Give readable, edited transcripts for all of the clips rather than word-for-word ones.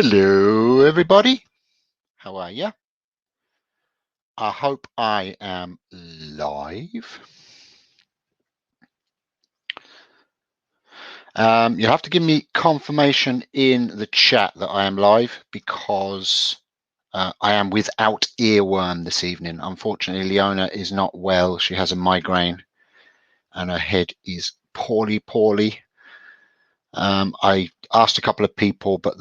Hello, everybody. How are you? I hope I am live. You'll have to give me confirmation in the chat that I am live because I am without earworm this evening. Unfortunately, Leona is not well. She has a migraine and her head is poorly. I asked a couple of people, but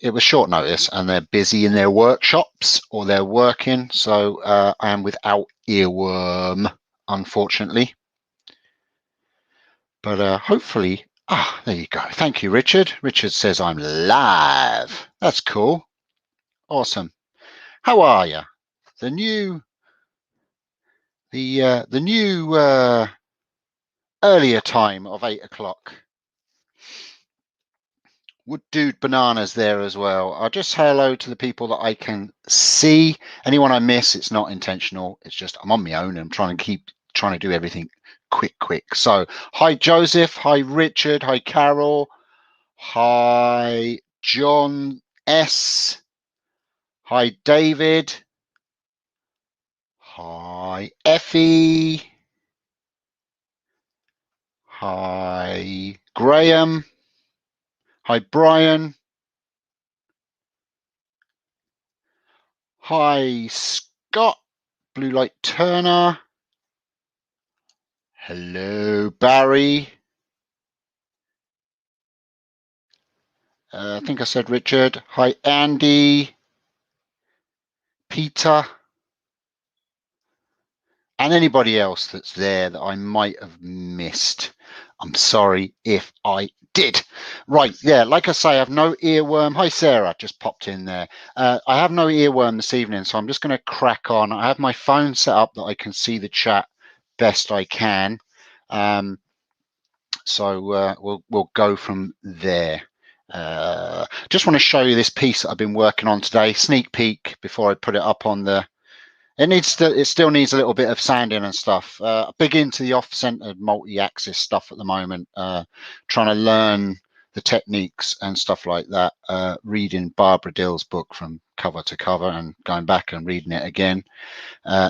it was short notice and they're busy in their workshops or they're working. So I am without earworm, unfortunately. But hopefully, there you go. Thank you, Richard. Richard says I'm live. That's cool. Awesome. How are you? The new earlier time of 8 o'clock. Wood Dude Bananas there as well. I'll just say hello to the people that I can see. Anyone I miss, it's not intentional. It's just I'm on my own and I'm trying to do everything quick. So hi Joseph, hi Richard, hi Carol, hi John S, hi David, hi Effie, hi Graham, hi Brian, hi Scott, Blue Light Turner. Hello, Barry. I think I said Richard. Hi, Andy, Peter, and anybody else that's there that I might have missed. I'm sorry if I did. Right, yeah, like I say, I have no earworm. Hi, Sarah, just popped in there. I have no earworm this evening, so I'm just going to crack on. I have my phone set up that I can see the chat best I can. So we'll go from there. Just want to show you this piece that I've been working on today. Sneak peek before I put it up on the. It still needs a little bit of sanding and stuff. Big into the off-centered multi-axis stuff at the moment. Trying to learn the techniques and stuff like that. Reading Barbara Dill's book from cover to cover and going back and reading it again.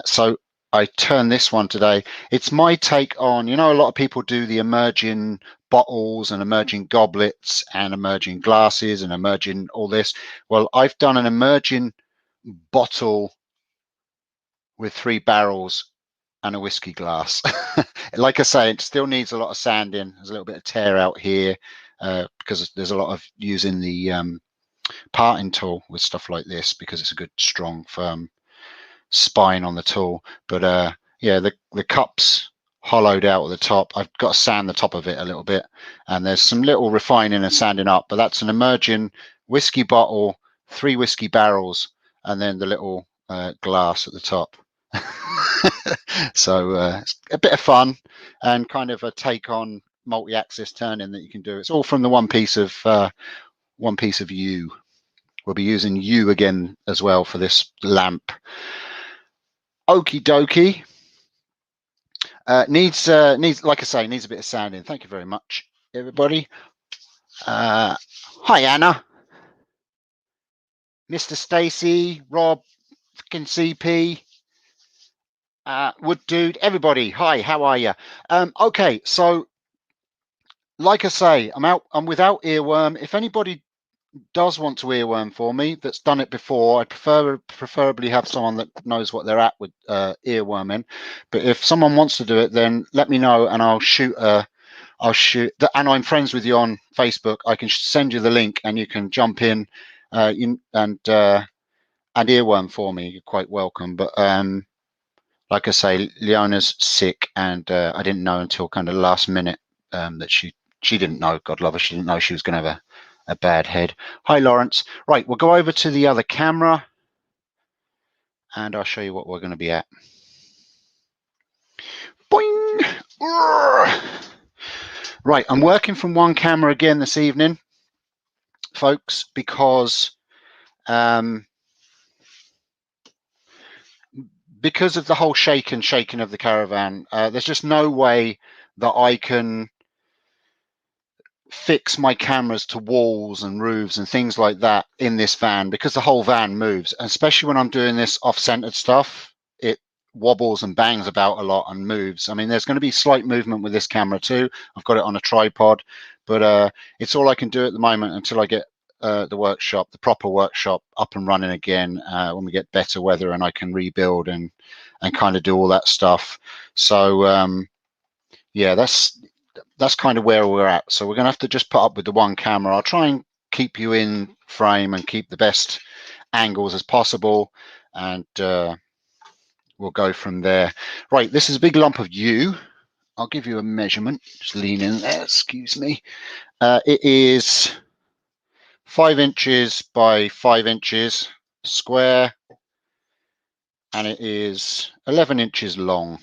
So I turned this one today. It's my take on, a lot of people do the emerging bottles and emerging goblets and emerging glasses and emerging all this. Well, I've done an emerging bottle with 3 barrels and a whiskey glass. Like I say, it still needs a lot of sanding. There's a little bit of tear out here because there's a lot of using the parting tool with stuff like this because it's a good, strong, firm spine on the tool. But yeah, the cup's hollowed out at the top. I've got to sand the top of it a little bit, and there's some little refining and sanding up, but that's an emerging whiskey bottle, 3 whiskey barrels, and then the little glass at the top. So it's a bit of fun and kind of a take on multi-axis turning that you can do. It's all from the one piece of U. We'll be using U again as well for this lamp. Okie dokie. Needs like I say, needs a bit of sanding. Thank you very much, everybody. Hi Anna, Mr. Stacy, Rob, fucking CP, Wood Dude, everybody. Hi, how are you? Okay, so like I say, I'm without earworm. If anybody does want to earworm for me that's done it before, I'd preferably have someone that knows what they're at with earworming. But if someone wants to do it, then let me know and I'll shoot and I'm friends with you on Facebook. I can send you the link and you can jump in and earworm for me. You're quite welcome. But like I say, Leona's sick and I didn't know until kind of last minute that she didn't know, God love her, she didn't know she was going to have a bad head. Hi, Lawrence. Right, we'll go over to the other camera and I'll show you what we're going to be at. Boing! Right, I'm working from one camera again this evening, folks, because of the whole shaking of the caravan. There's just no way that I can fix my cameras to walls and roofs and things like that in this van, because the whole van moves, and especially when I'm doing this off-centered stuff, it wobbles and bangs about a lot and moves. I mean, there's going to be slight movement with this camera too. I've got it on a tripod, but it's all I can do at the moment until I get the proper workshop up and running again, when we get better weather and I can rebuild and kind of do all that stuff. So yeah, that's kind of where we're at. So we're going to have to just put up with the one camera. I'll try and keep you in frame and keep the best angles as possible, and we'll go from there. Right, this is a big lump of yew. I'll give you a measurement. Just lean in there, excuse me. It is 5 inches by 5 inches square, and it is 11 inches long.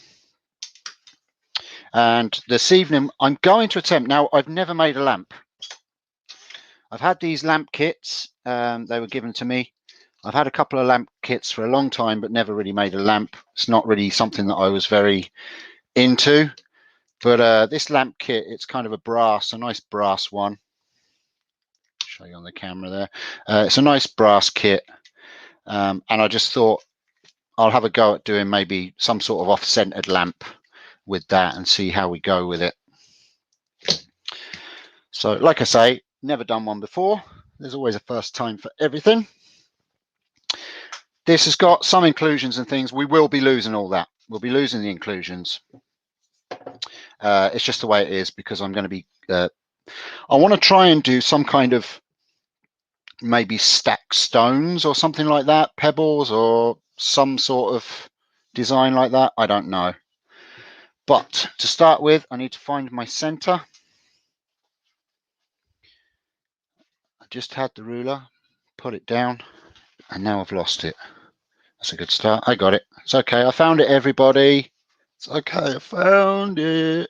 And this evening I'm going to attempt, now I've never made a lamp. I've had these lamp kits, they were given to me. I've had a couple of lamp kits for a long time, but never really made a lamp. It's not really something that I was very into. But this lamp kit, it's kind of a nice brass one. Show you on the camera there. It's a nice brass kit, and I just thought I'll have a go at doing maybe some sort of off-centered lamp with that and see how we go with it. So like I say, never done one before. There's always a first time for everything. This has got some inclusions and things. We will be losing all that. We'll be losing the inclusions. It's just the way it is, because I'm going to be I want to try and do some kind of maybe stack stones or something like that, pebbles or some sort of design like that. I don't know. But to start with, I need to find my center. I just had the ruler, put it down, and now I've lost it. That's a good start. I got it. It's okay. I found it, everybody. It's okay. I found it.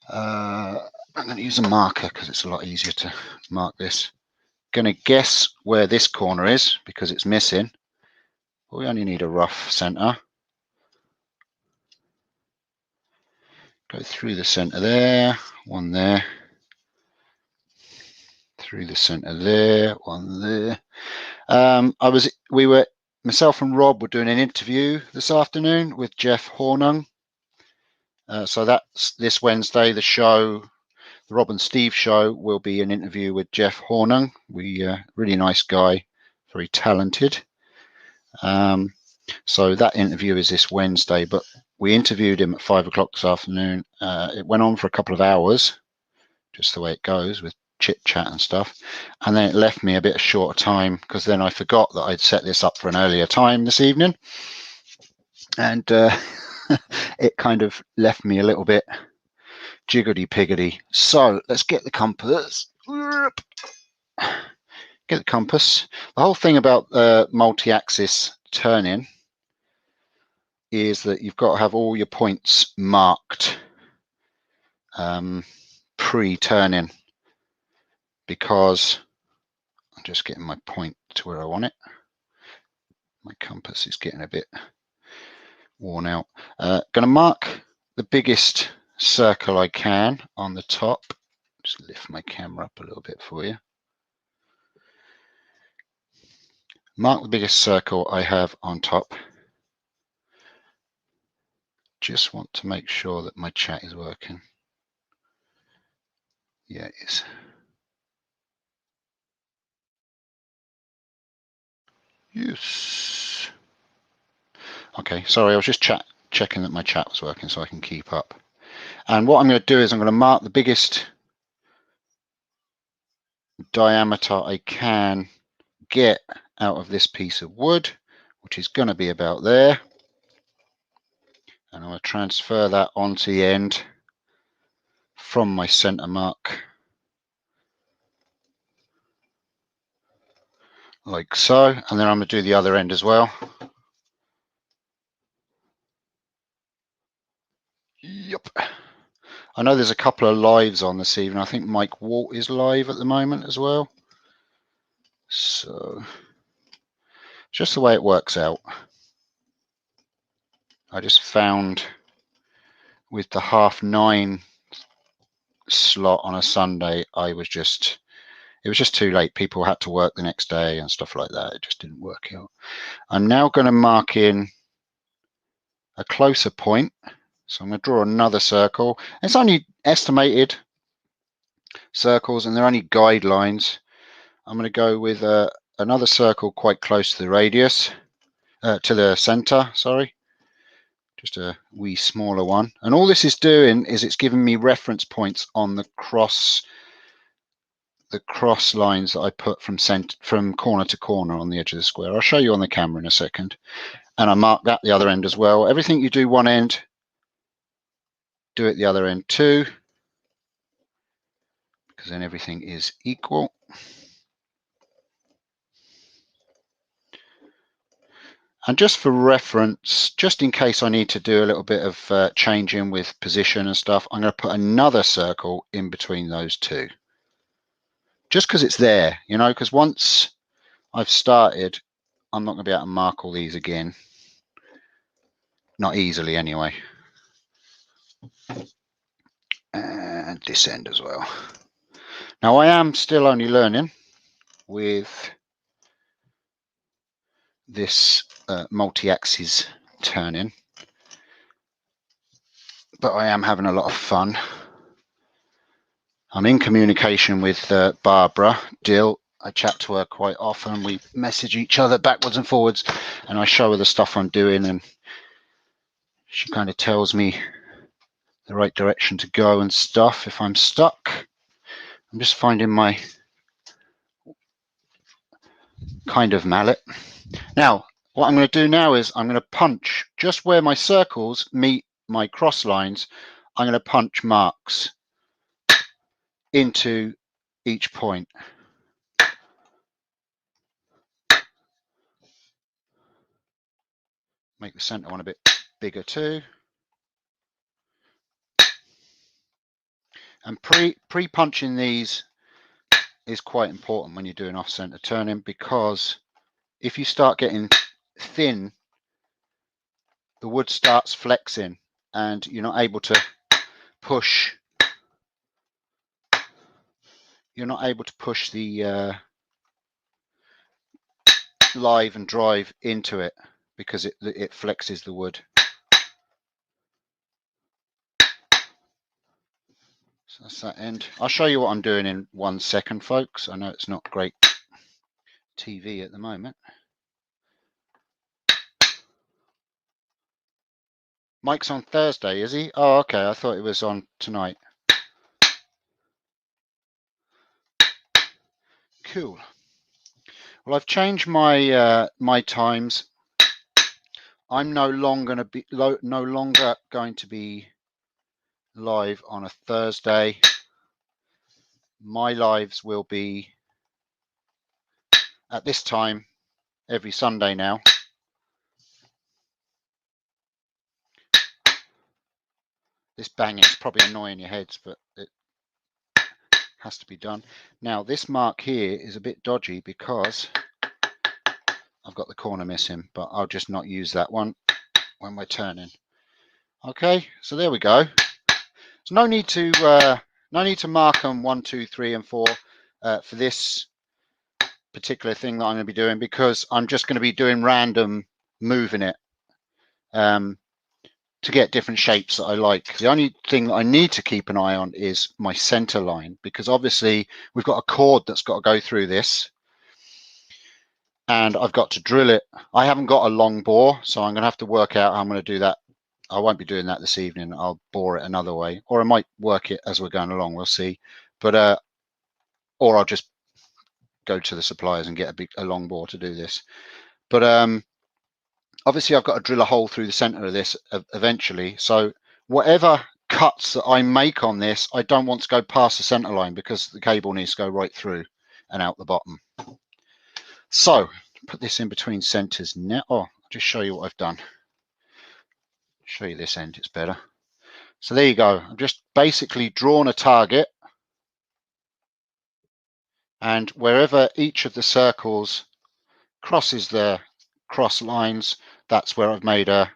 I'm going to use a marker because it's a lot easier to mark this. Going to guess where this corner is because it's missing. But we only need a rough center. Go through the center there, one there. Through the center there, one there. Myself and Rob were doing an interview this afternoon with Jeff Hornung. So that's this Wednesday. The Rob and Steve show, will be an interview with Jeff Hornung. Really nice guy, very talented. So that interview is this Wednesday, but we interviewed him at 5 o'clock this afternoon. It went on for a couple of hours, just the way it goes with chit chat and stuff. And then it left me a bit short of time, because then I forgot that I'd set this up for an earlier time this evening. And it kind of left me a little bit jiggity-piggity. So let's get the compass. Get the compass. The whole thing about multi-axis turning is that you've got to have all your points marked pre-turning, because I'm just getting my point to where I want it. My compass is getting a bit worn out. Going to mark the biggest circle I can on the top. Just lift my camera up a little bit for you. Mark the biggest circle I have on top. Just want to make sure that my chat is working. Yeah, it is. Yes. Okay, sorry, I was just checking that my chat was working so I can keep up. And what I'm going to do is I'm going to mark the biggest diameter I can get out of this piece of wood, which is going to be about there. And I'm going to transfer that onto the end from my center mark, like so. And then I'm going to do the other end as well. Yep. I know there's a couple of lives on this evening. I think Mike Walt is live at the moment as well. So just the way it works out. I just found with the 1/2 9 slot on a Sunday, it was just too late. People had to work the next day and stuff like that. It just didn't work out. I'm now going to mark in a closer point. So I'm going to draw another circle. It's only estimated circles and they're only guidelines. I'm going to go with another circle quite close to the radius, to the center, sorry. Just a wee smaller one. And all this is doing is it's giving me reference points on the cross lines that I put from corner to corner on the edge of the square. I'll show you on the camera in a second. And I mark that the other end as well. Everything you do one end, do it the other end too, because then everything is equal. And just for reference, just in case I need to do a little bit of changing with position and stuff, I'm going to put another circle in between those two. Just because it's there, you know, because once I've started, I'm not going to be able to mark all these again. Not easily anyway. And this end as well. Now I am still only learning with this multi-axis turning, but I am having a lot of fun. I'm in communication with Barbara Dill. I chat to her quite often. We message each other backwards and forwards, and I show her the stuff I'm doing, and she kind of tells me the right direction to go and stuff if I'm stuck. I'm just finding my kind of mallet. Now, what I'm going to do now is I'm going to punch just where my circles meet my cross lines. I'm going to punch marks into each point. Make the center one a bit bigger too. And pre-punching these is quite important when you're doing off-center turning, because if you start getting thin, the wood starts flexing and you're not able to push. You're not able to push the live and drive into it because it flexes the wood. So that's that end. I'll show you what I'm doing in 1 second, folks. I know it's not great TV at the moment. Mike's on Thursday, is he? Oh, okay. I thought it was on tonight. Cool. Well, I've changed my my times. I'm no longer going to be live on a Thursday. My lives will be at this time every Sunday now. This banging is probably annoying your heads, but it has to be done. Now, this mark here is a bit dodgy because I've got the corner missing, but I'll just not use that one when we're turning. Okay, so there we go. There's no need to mark them 1, 2, 3, and 4 for this particular thing that I'm going to be doing, because I'm just going to be doing random moving it to get different shapes that I like. The only thing that I need to keep an eye on is my center line, because obviously we've got a cord that's got to go through this and I've got to drill it. I haven't got a long bore, so I'm going to have to work out how I'm going to do that. I won't be doing that this evening. I'll bore it another way, or I might work it as we're going along. We'll see. But or I'll just go to the suppliers and get a long bore to do this. But obviously I've got to drill a hole through the center of this eventually. So whatever cuts that I make on this, I don't want to go past the center line, because the cable needs to go right through and out the bottom. So put this in between centers now. Oh, I'll just show you what I've done. Show you this end, it's better. So there you go. I've just basically drawn a target, and wherever each of the circles crosses the cross lines, that's where I've made a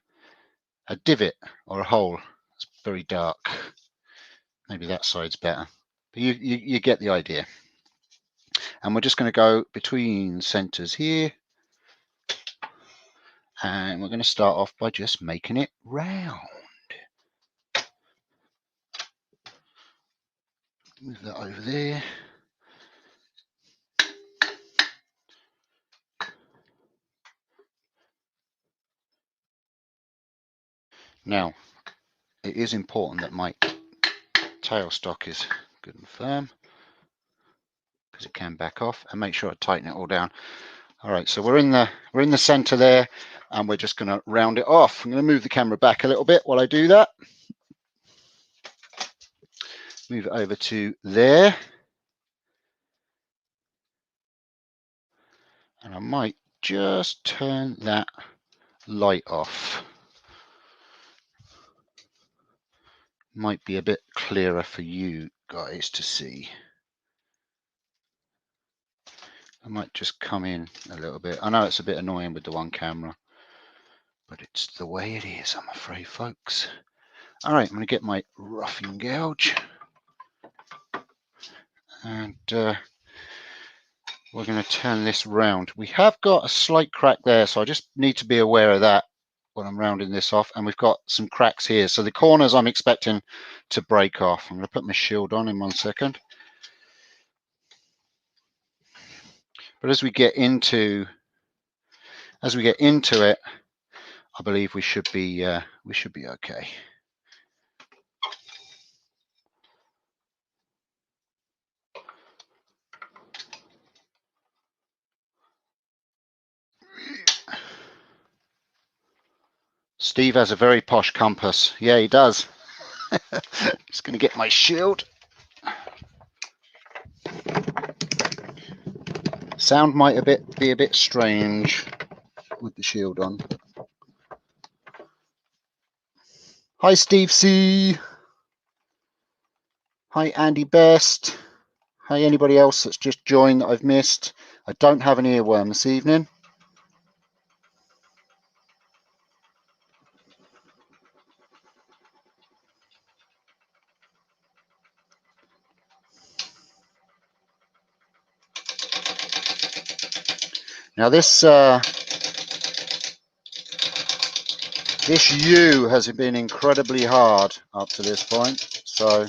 divot or a hole. It's very dark. Maybe that side's better. But you get the idea. And we're just going to go between centers here. And we're going to start off by just making it round. Move that over there. Now, it is important that my tailstock is good and firm, because it can back off, and make sure I tighten it all down. All right, so we're in the center there, and we're just going to round it off. I'm going to move the camera back a little bit while I do that. Move it over to there. And I might just turn that light off. Might be a bit clearer for you guys to see. I might just come in a little bit. I know it's a bit annoying with the one camera, but it's the way it is, I'm afraid, folks. All right, I'm going to get my roughing gouge. And we're going to turn this round. We have got a slight crack there, so I just need to be aware of that when I'm rounding this off. And we've got some cracks here. So the corners I'm expecting to break off. I'm going to put my shield on in 1 second. But as we get into it, I believe we should be okay. Steve has a very posh compass. Yeah, he does. Just going to get my shield. Sound might be a bit strange with the shield on. Hi, Steve C. Hi, Andy Best. Hi, anybody else that's just joined that I've missed. I don't have an earworm this evening. Now this U has been incredibly hard up to this point, so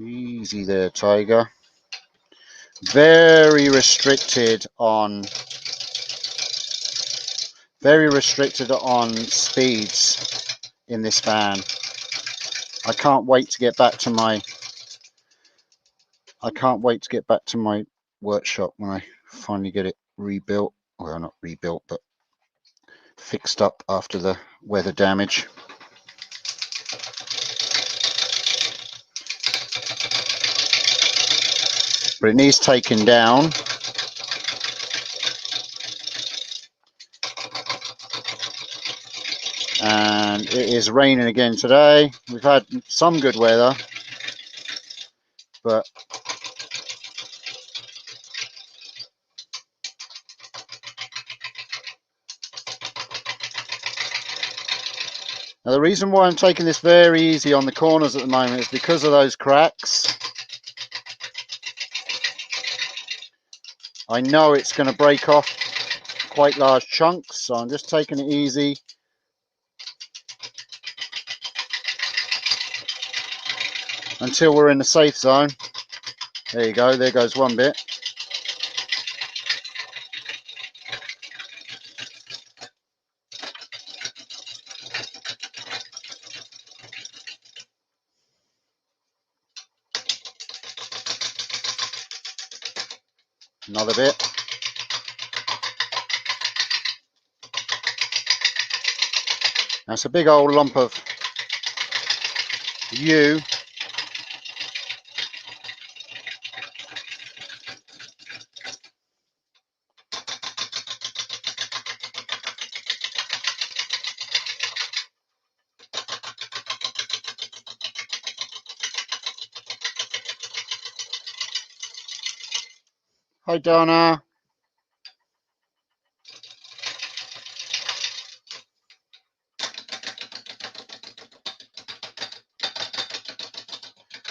easy there, Tiger. Very restricted on speeds in this van. I can't wait to get back to my workshop when I finally get it rebuilt. Well, not rebuilt, but fixed up after the weather damage. But it needs taken down. And it is raining again today. We've had some good weather, but now the reason why I'm taking this very easy on the corners at the moment is because of those cracks. I know it's going to break off quite large chunks, so I'm just taking it easy. Until we're in the safe zone. There you go, there goes one bit. Another bit. That's a big old lump of U. Hi, Donna.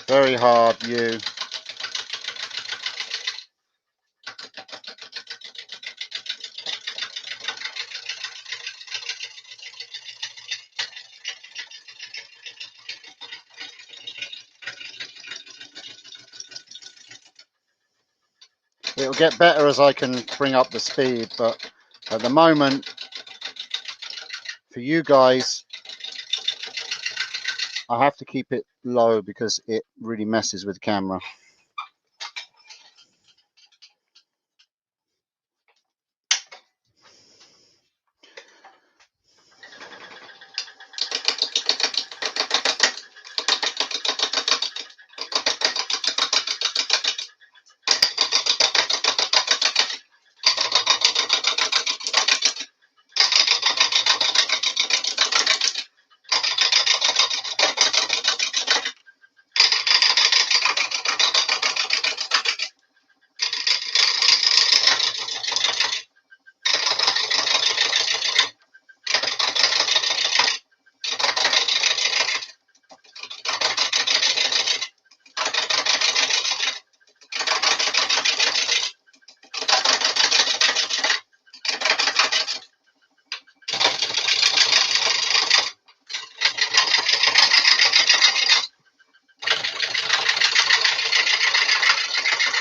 Very hard, you. It'll get better as I can bring up the speed, but at the moment, for you guys, I have to keep it low because it really messes with the camera.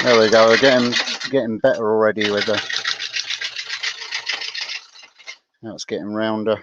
There we go. We're getting better already with the. Now it's getting rounder.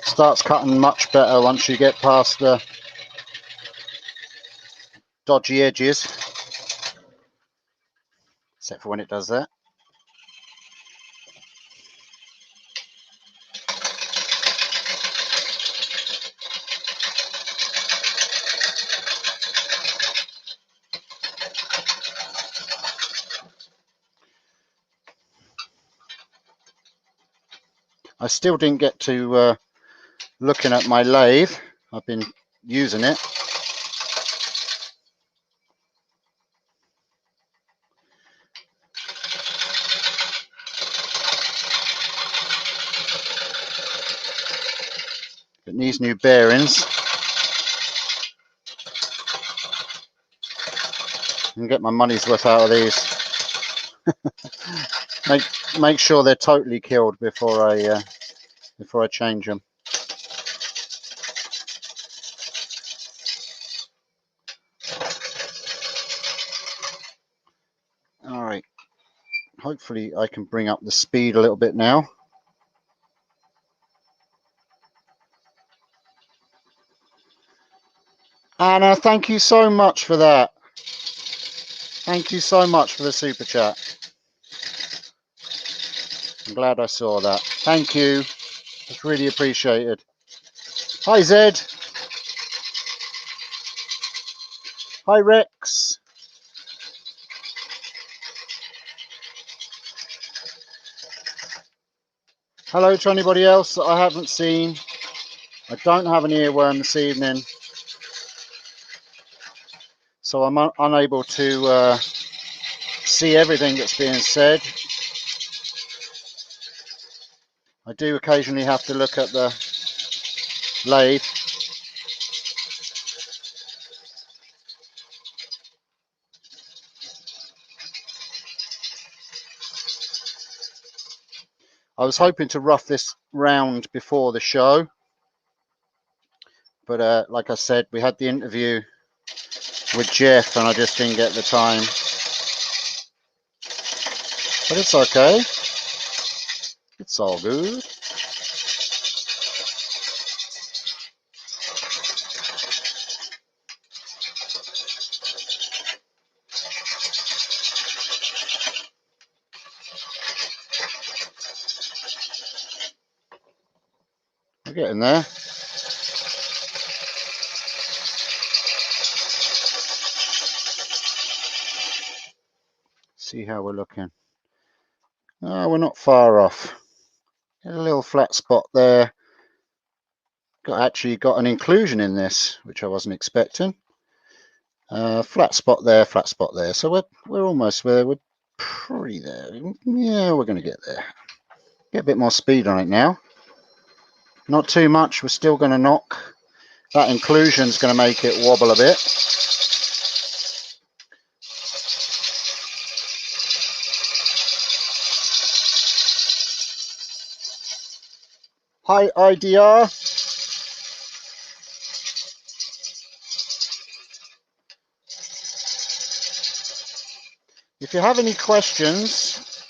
Starts cutting much better once you get past the dodgy edges, except for when it does that. I still didn't get to looking at my lathe. I've been using it. It needs new bearings. I can get my money's worth out of these. make sure they're totally killed before I change them. All right. Hopefully I can bring up the speed a little bit now. Anna, thank you so much for that. Thank you so much for the super chat. I'm glad I saw that. Thank you. It's really appreciated. Hi, Zed. Hi, Rex. Hello to anybody else that I haven't seen. I don't have an earworm this evening, so I'm unable to see everything that's being said. I do occasionally have to look at the lathe. I was hoping to rough this round before the show, but like I said, we had the interview with Jeff and I just didn't get the time. But it's okay. It's all good. We're getting there. See how we're looking. Oh, we're not far off. There's a little flat spot there. Actually got an inclusion in this, which I wasn't expecting. Flat spot there, flat spot there. So we're almost there. We're pretty there. Yeah, we're going to get there. Get a bit more speed on it now. Not too much. We're still going to knock. That inclusion's going to make it wobble a bit. Hi, IDR. If you have any questions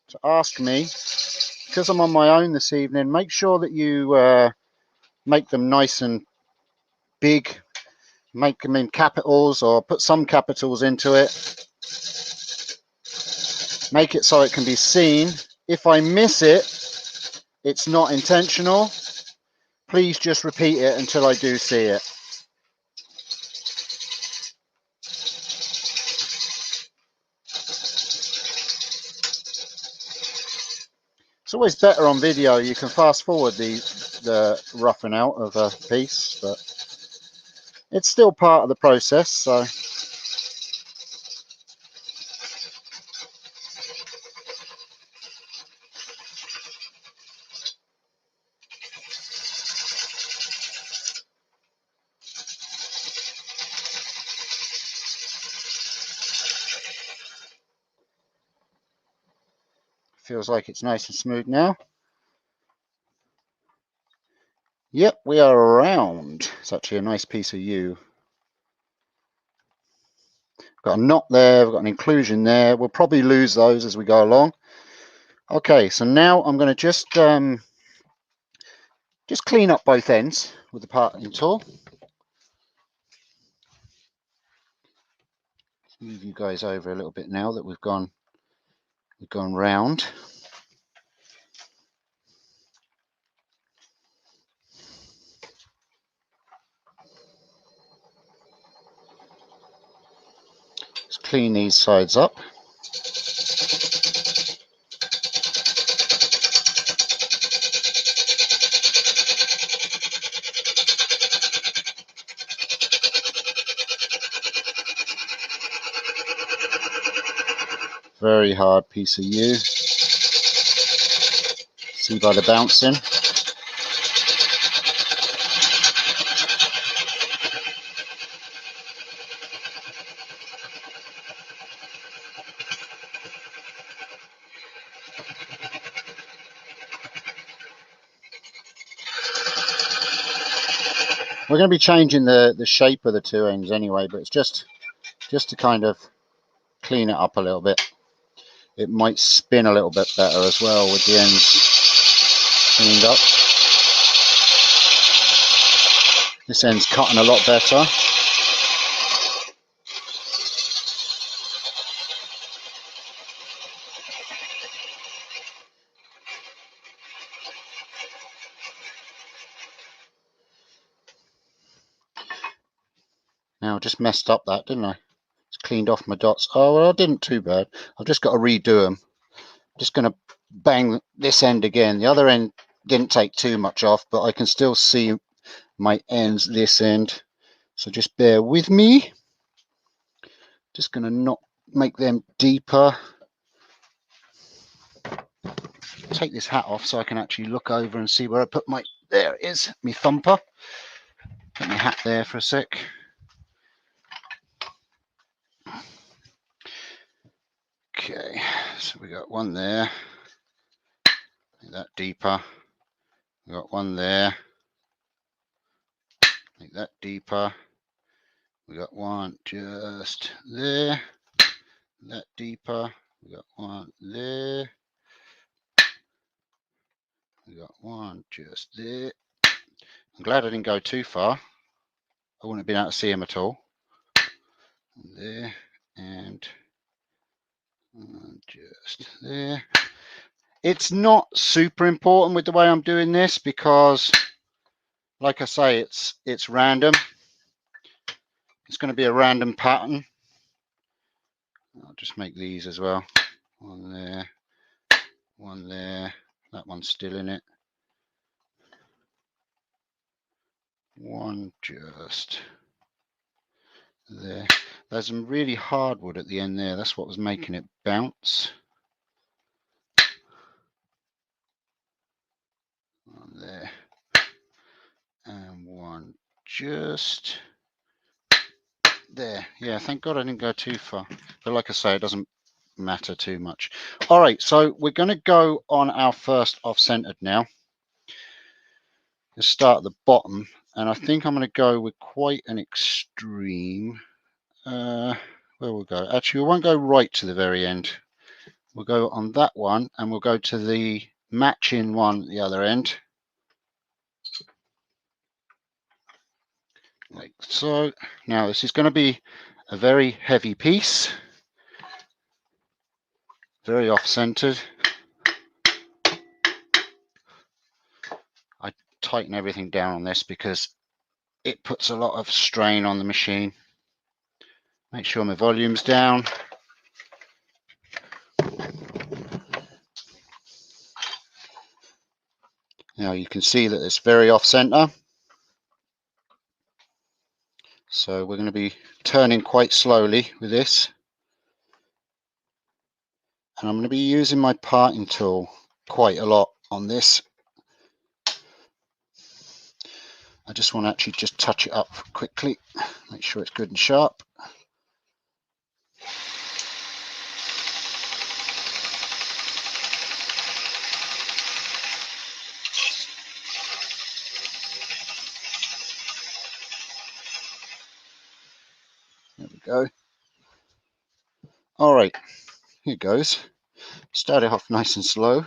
to ask me, because I'm on my own this evening, make sure that you make them nice and big. Make them in capitals or put some capitals into it. Make it so it can be seen. If I miss it, it's not intentional. Please just repeat it until I do see it. It's always better on video. You can fast forward the roughing out of a piece, but it's still part of the process. So feels like it's nice and smooth now. Yep, we are around. It's actually a nice piece of yew. Got a knot there, we've got an inclusion there. We'll probably lose those as we go along. Okay, so now I'm going to just clean up both ends with the parting tool. Move you guys over a little bit now that we've gone round. Let's clean these sides up. Very hard piece of yew. See by the bouncing. We're going to be changing the shape of the two ends anyway, but it's just to kind of clean it up a little bit. It might spin a little bit better as well with the ends cleaned up. This end's cutting a lot better. Now I just messed up that, didn't I? Just cleaned off my dots. Oh, well, I didn't too bad. I've just got to redo them. Just going to bang this end again. The other end didn't take too much off, but I can still see my ends this end. So just bear with me. Just going to not make them deeper. Take this hat off so I can actually look over and see where I put my, there it is, my thumper. Put my hat there for a sec. Okay, so we got one there. Make that deeper. We got one there. Make that deeper. We got one just there. That deeper. We got one there. We got one just there. I'm glad I didn't go too far. I wouldn't have been able to see him at all. There and just there. It's not super important with the way I'm doing this because, like I say, it's random. It's going to be a random pattern. I'll just make these as well. One there, one there. That one's still in it. One just there. There's some really hardwood at the end there. That's what was making it bounce. One there. And one just there. Yeah, thank God I didn't go too far. But like I say, it doesn't matter too much. All right, so we're going to go on our first off-centered now. Let's start at the bottom, and I think I'm going to go with quite an extreme. Where we'll go? Actually, we won't go right to the very end. We'll go on that one, and we'll go to the matching one at the other end. Like so. Now this is going to be a very heavy piece, very off-centered. I tighten everything down on this because it puts a lot of strain on the machine. Make sure my volume's down. Now you can see that it's very off-center. So we're going to be turning quite slowly with this. And I'm going to be using my parting tool quite a lot on this. I just want to actually just touch it up quickly, make sure it's good and sharp. There we go. All right, here goes. Start it off nice and slow.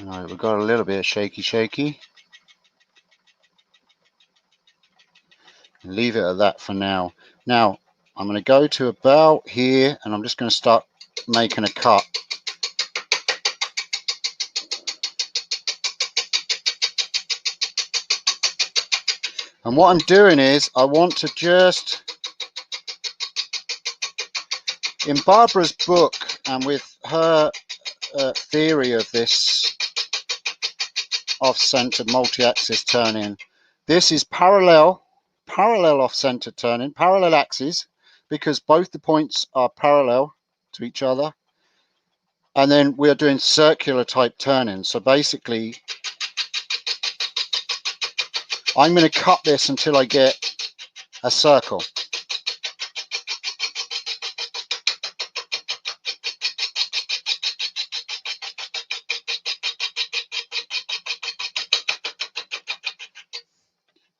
All right, we've got a little bit of shaky. Leave it at that for now. Now, I'm going to go to about here, and I'm just going to start making a cut. And what I'm doing is, I want to just, in Barbara's book, and with her theory of this off-center multi-axis turning, this is parallel off-center turning, parallel axes, because both the points are parallel to each other. And then we're doing circular type turning. So basically, I'm going to cut this until I get a circle.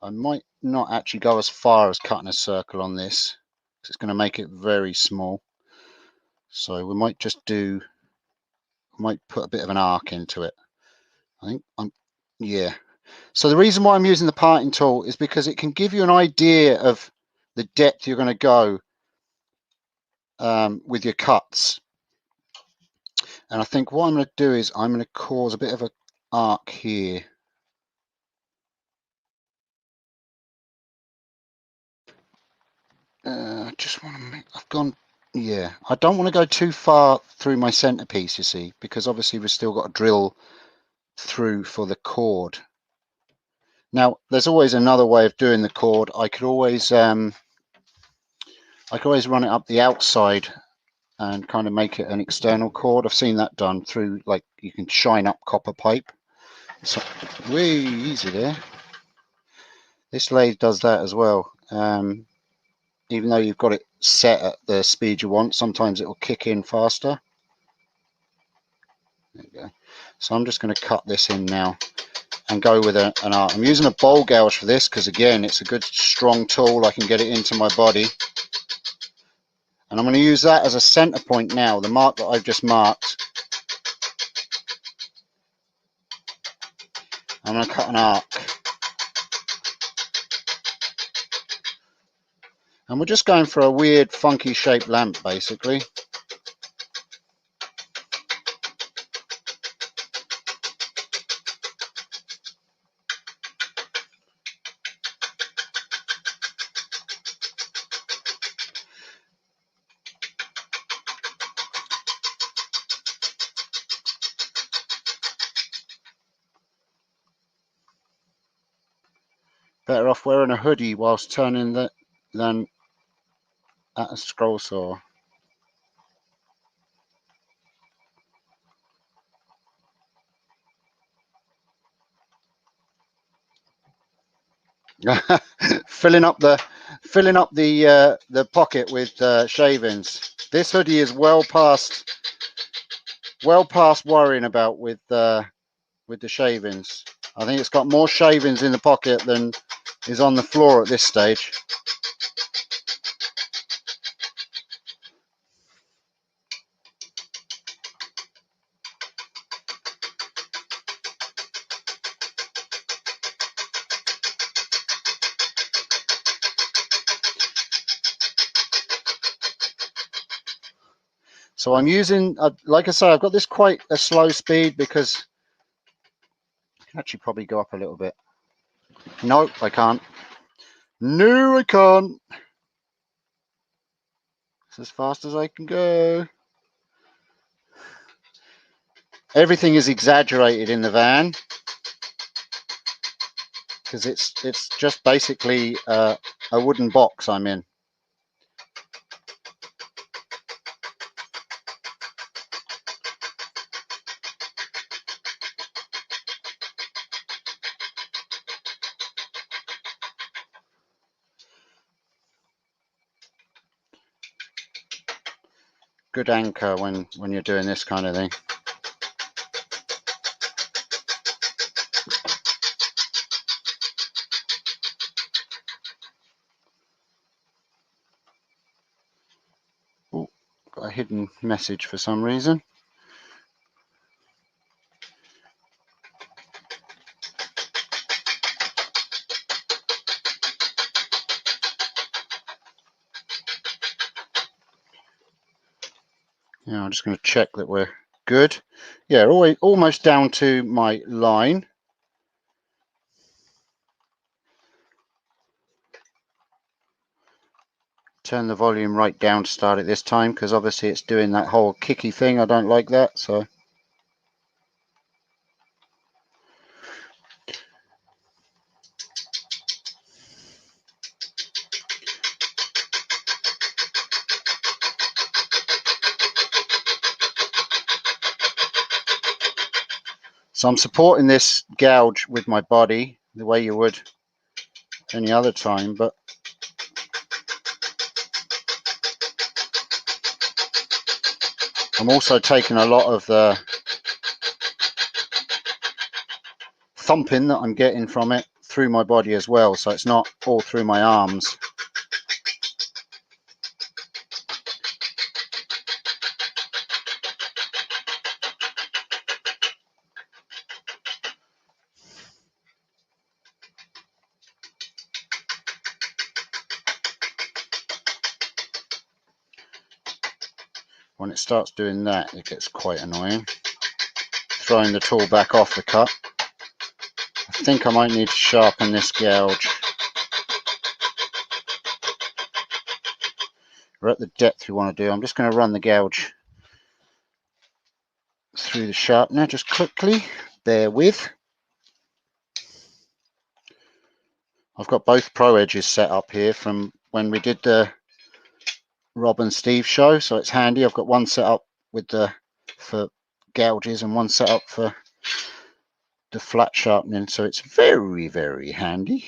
I might not actually go as far as cutting a circle on this, because it's going to make it very small. So we might just do, might put a bit of an arc into it. I think yeah. So the reason why I'm using the parting tool is because it can give you an idea of the depth you're going to go with your cuts. And I think what I'm going to do is I'm going to cause a bit of an arc here. Just want to make, I've gone, yeah, I don't want to go too far through my centerpiece, you see, because obviously we've still got to drill through for the cord. Now, there's always another way of doing the cord. I could always run it up the outside and kind of make it an external cord. I've seen that done through, like, you can shine up copper pipe. So, way easy there. This lathe does that as well. Even though you've got it set at the speed you want, sometimes it will kick in faster. There you go. So I'm just going to cut this in now and go with an arc. I'm using a bowl gouge for this because, again, it's a good strong tool. I can get it into my body. And I'm going to use that as a center point now, the mark that I've just marked. I'm going to cut an arc. And we're just going for a weird funky shaped lamp basically. Better off wearing a hoodie whilst turning the than at a scroll saw. filling up the pocket with shavings. This hoodie is well past worrying about with the shavings. I think it's got more shavings in the pocket than is on the floor at this stage. So I'm using, like I say, I've got this quite a slow speed because I can actually probably go up a little bit. No, I can't. No, I can't. It's as fast as I can go. Everything is exaggerated in the van because it's just basically a wooden box I'm in. Good anchor when you're doing this kind of thing. Ooh, got a hidden message for some reason. Yeah, I'm just going to check that we're good. Yeah, almost down to my line. Turn the volume right down to start it this time because obviously it's doing that whole kicky thing. I don't like that, so. So I'm supporting this gouge with my body the way you would any other time, but I'm also taking a lot of the thumping that I'm getting from it through my body as well, so it's not all through my arms. When it starts doing that, it gets quite annoying. Throwing the tool back off the cut. I think I might need to sharpen this gouge. We're at the depth we want to do. I'm just going to run the gouge through the sharpener just quickly. Bear with. I've got both pro edges set up here from when we did the Rob and Steve show, so it's handy. I've got one set up with for gouges and one set up for the flat sharpening, so it's very, very handy.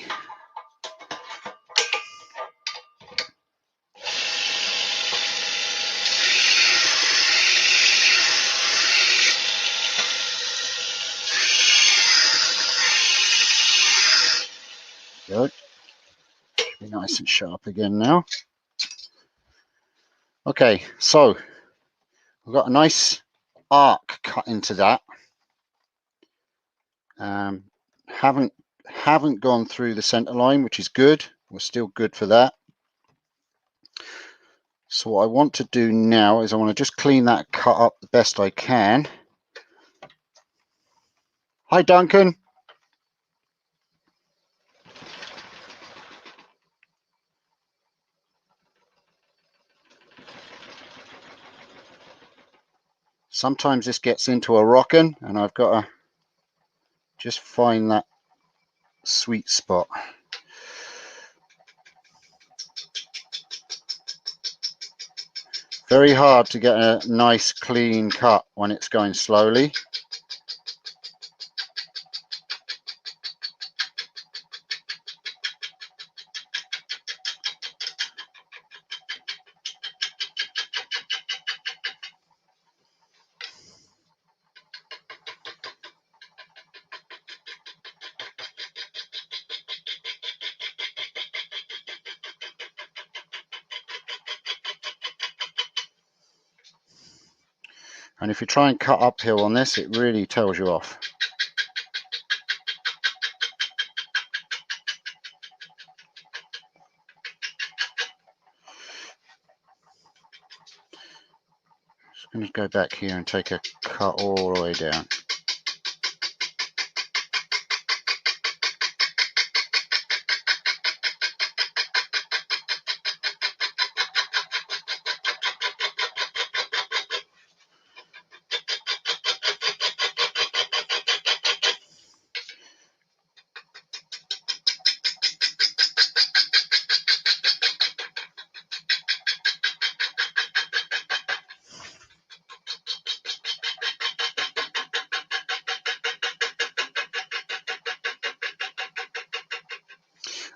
Good. Be nice and sharp again now. Okay, so we've got a nice arc cut into that. Haven't gone through the center line, which is good. We're still good for that. So what I want to do now is I want to just clean that cut up the best I can. Hi, Duncan. Sometimes this gets into a rockin' and I've got to just find that sweet spot. Very hard to get a nice clean cut when it's going slowly. And if you try and cut uphill on this, it really tells you off. Just going to go back here and take a cut all the way down.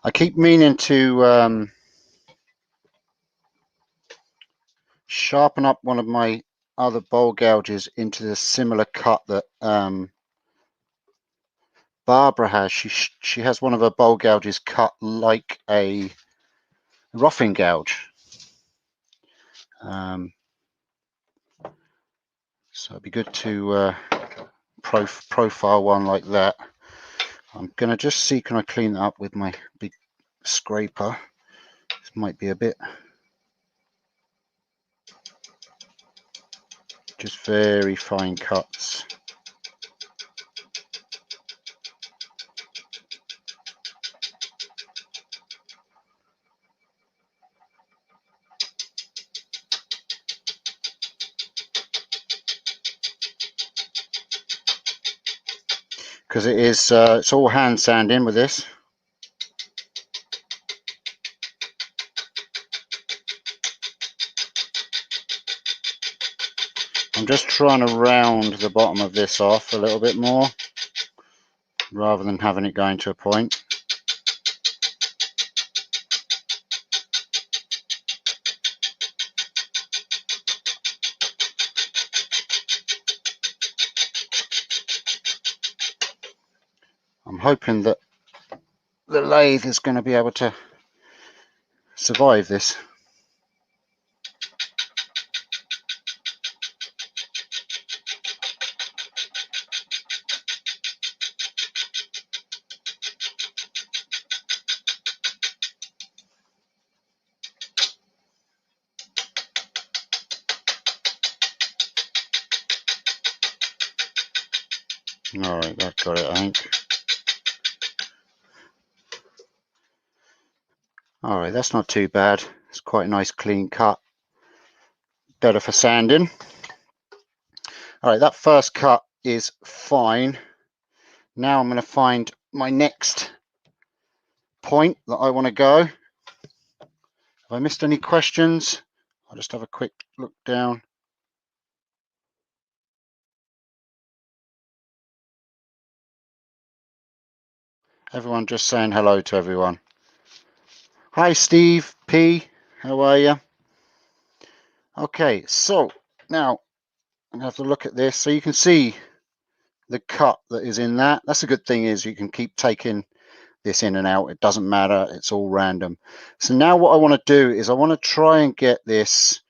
I keep meaning to sharpen up one of my other bowl gouges into the similar cut that Barbara has. She has one of her bowl gouges cut like a roughing gouge. So it'd be good to profile one like that. I'm going to just see, can I clean that up with my big scraper? This might be a bit, just very fine cuts. Because it is, it's all hand sanding with this. I'm just trying to round the bottom of this off a little bit more, rather than having it going to a point. I'm hoping that the lathe is going to be able to survive this. Alright, that got it, I think. Alright, that's not too bad. It's quite a nice clean cut. Better for sanding. Alright, that first cut is fine. Now I'm going to find my next point that I want to go. Have I missed any questions? I'll just have a quick look down. Everyone just saying hello to everyone. Hi Steve P, how are you? Okay, so now I'm going to have to look at this so you can see the cut that is in that. That's a good thing, is you can keep taking this in and out. It doesn't matter, it's all random. So now what I want to do is I want to try and get this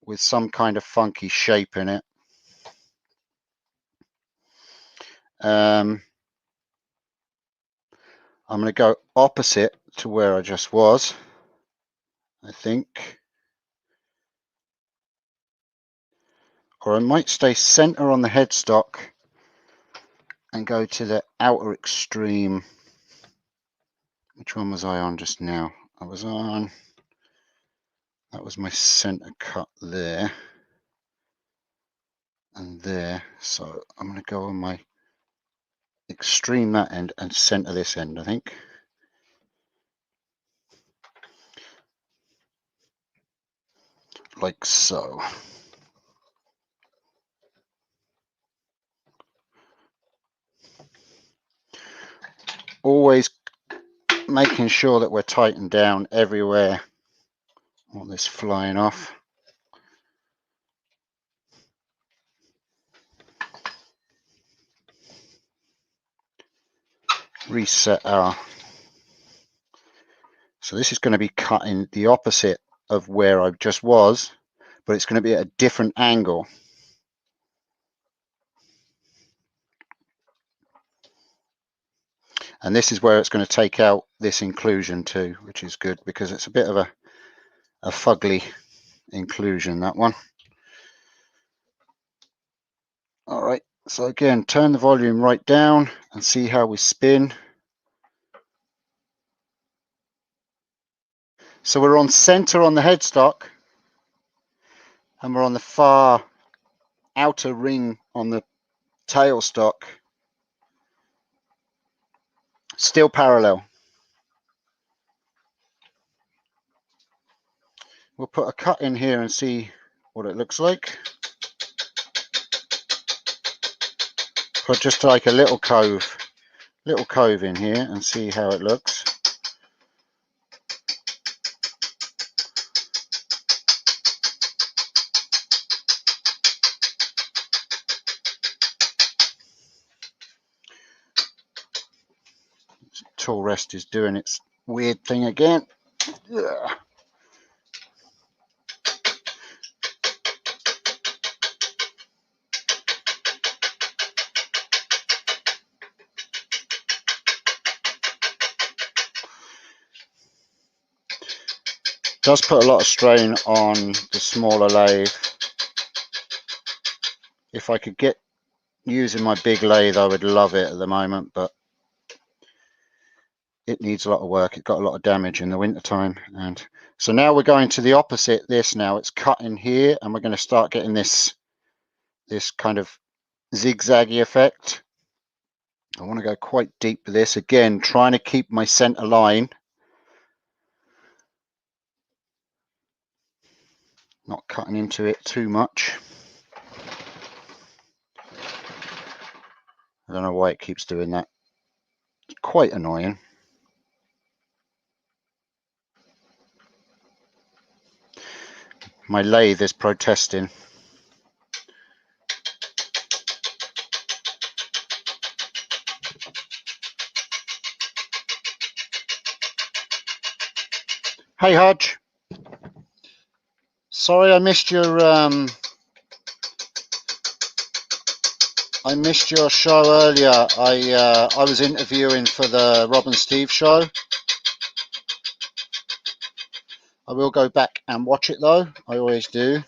with some kind of funky shape in it. I'm going to go opposite to where I just was, I think. or I might stay center on the headstock and go to the outer extreme. Which one was I on just now? I was on, that was my center cut there and there. So I'm going to go on my extreme that end and center this end, I think. Like so. Always making sure that we're tightened down everywhere. All this flying off. Reset our, so this is going to be cutting the opposite of where I just was, but it's going to be at a different angle. And this is where it's going to take out this inclusion too, which is good because it's a bit of a fugly inclusion, that one. All right, so again, turn the volume right down and see how we spin. So we're on center on the headstock and we're on the far outer ring on the tailstock. Still parallel. We'll put a cut in here and see what it looks like. Put just like a little cove in here and see how it looks. Tool rest is doing its weird thing again. Ugh. Does put a lot of strain on the smaller lathe. If I could get using my big lathe, I would love it at the moment, but it needs a lot of work. It got a lot of damage in the winter time. And so now we're going to the opposite. This now it's cut in here and we're going to start getting this kind of zigzaggy effect. I want to go quite deep with this again, trying to keep my center line, not cutting into it too much. I don't know why it keeps doing that. It's quite annoying. My lathe is protesting. Hey Hodge, sorry I missed your show earlier. I was interviewing for the Rob and Steve show. I will go back and watch it though. I always do.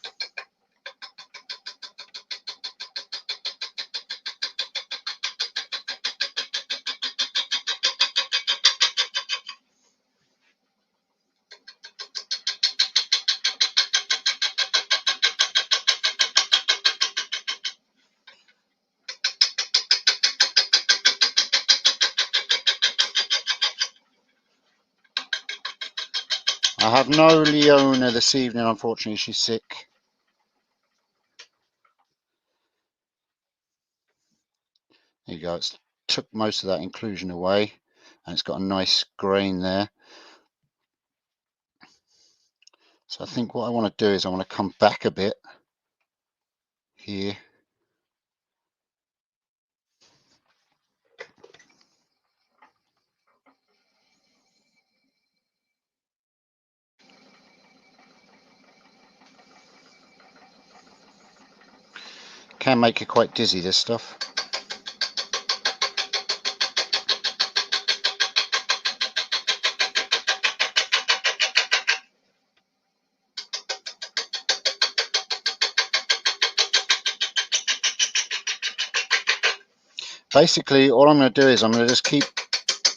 I have no Leona this evening, unfortunately. She's sick. There you go. It's took most of that inclusion away, and it's got a nice grain there. So I think what I want to do is I want to come back a bit here. Can make you quite dizzy, this stuff. Basically, all I'm going to do is I'm going to just keep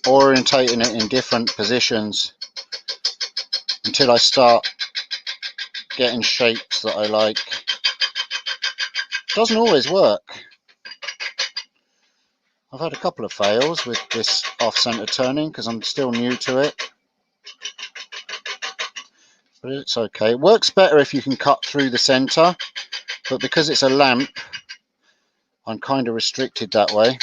orientating it in different positions until I start getting shapes that I like. Doesn't always work. I've had a couple of fails with this off-center turning because I'm still new to it, but it's okay. It works better if you can cut through the center, but because it's a lamp, I'm kind of restricted that way.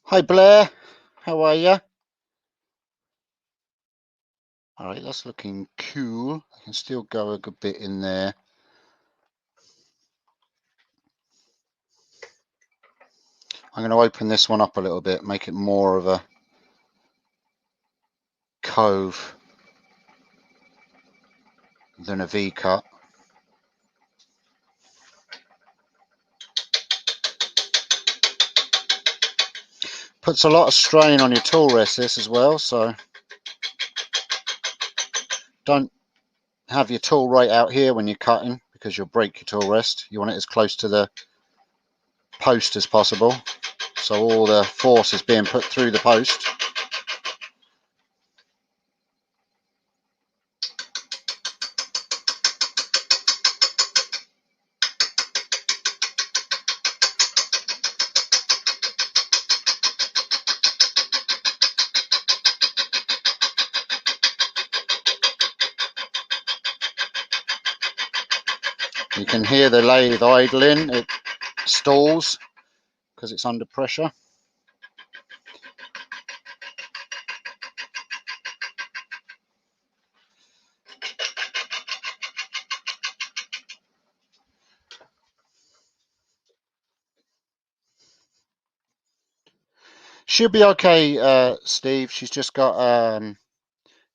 Hi Blair, how are you? Alright, that's looking cool. I can still go a good bit in there. I'm going to open this one up a little bit, make it more of a cove than a V-cut. Puts a lot of strain on your tool rest, this as well, so don't have your tool right out here when you're cutting because you'll break your tool rest. You want it as close to the post as possible, so all the force is being put through the post. You can hear the lathe idling, it stalls because it's under pressure. She'll be okay, Steve. She's just got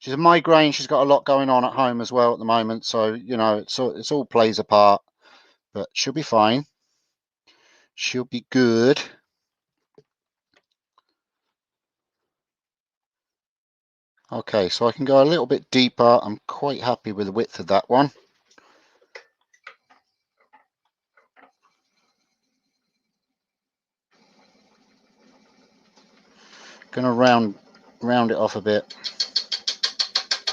she's a migraine. She's got a lot going on at home as well at the moment, so you know it's all plays a part. But she'll be fine. She'll be good. Okay, so I can go a little bit deeper. I'm quite happy with the width of that one. Gonna round it off a bit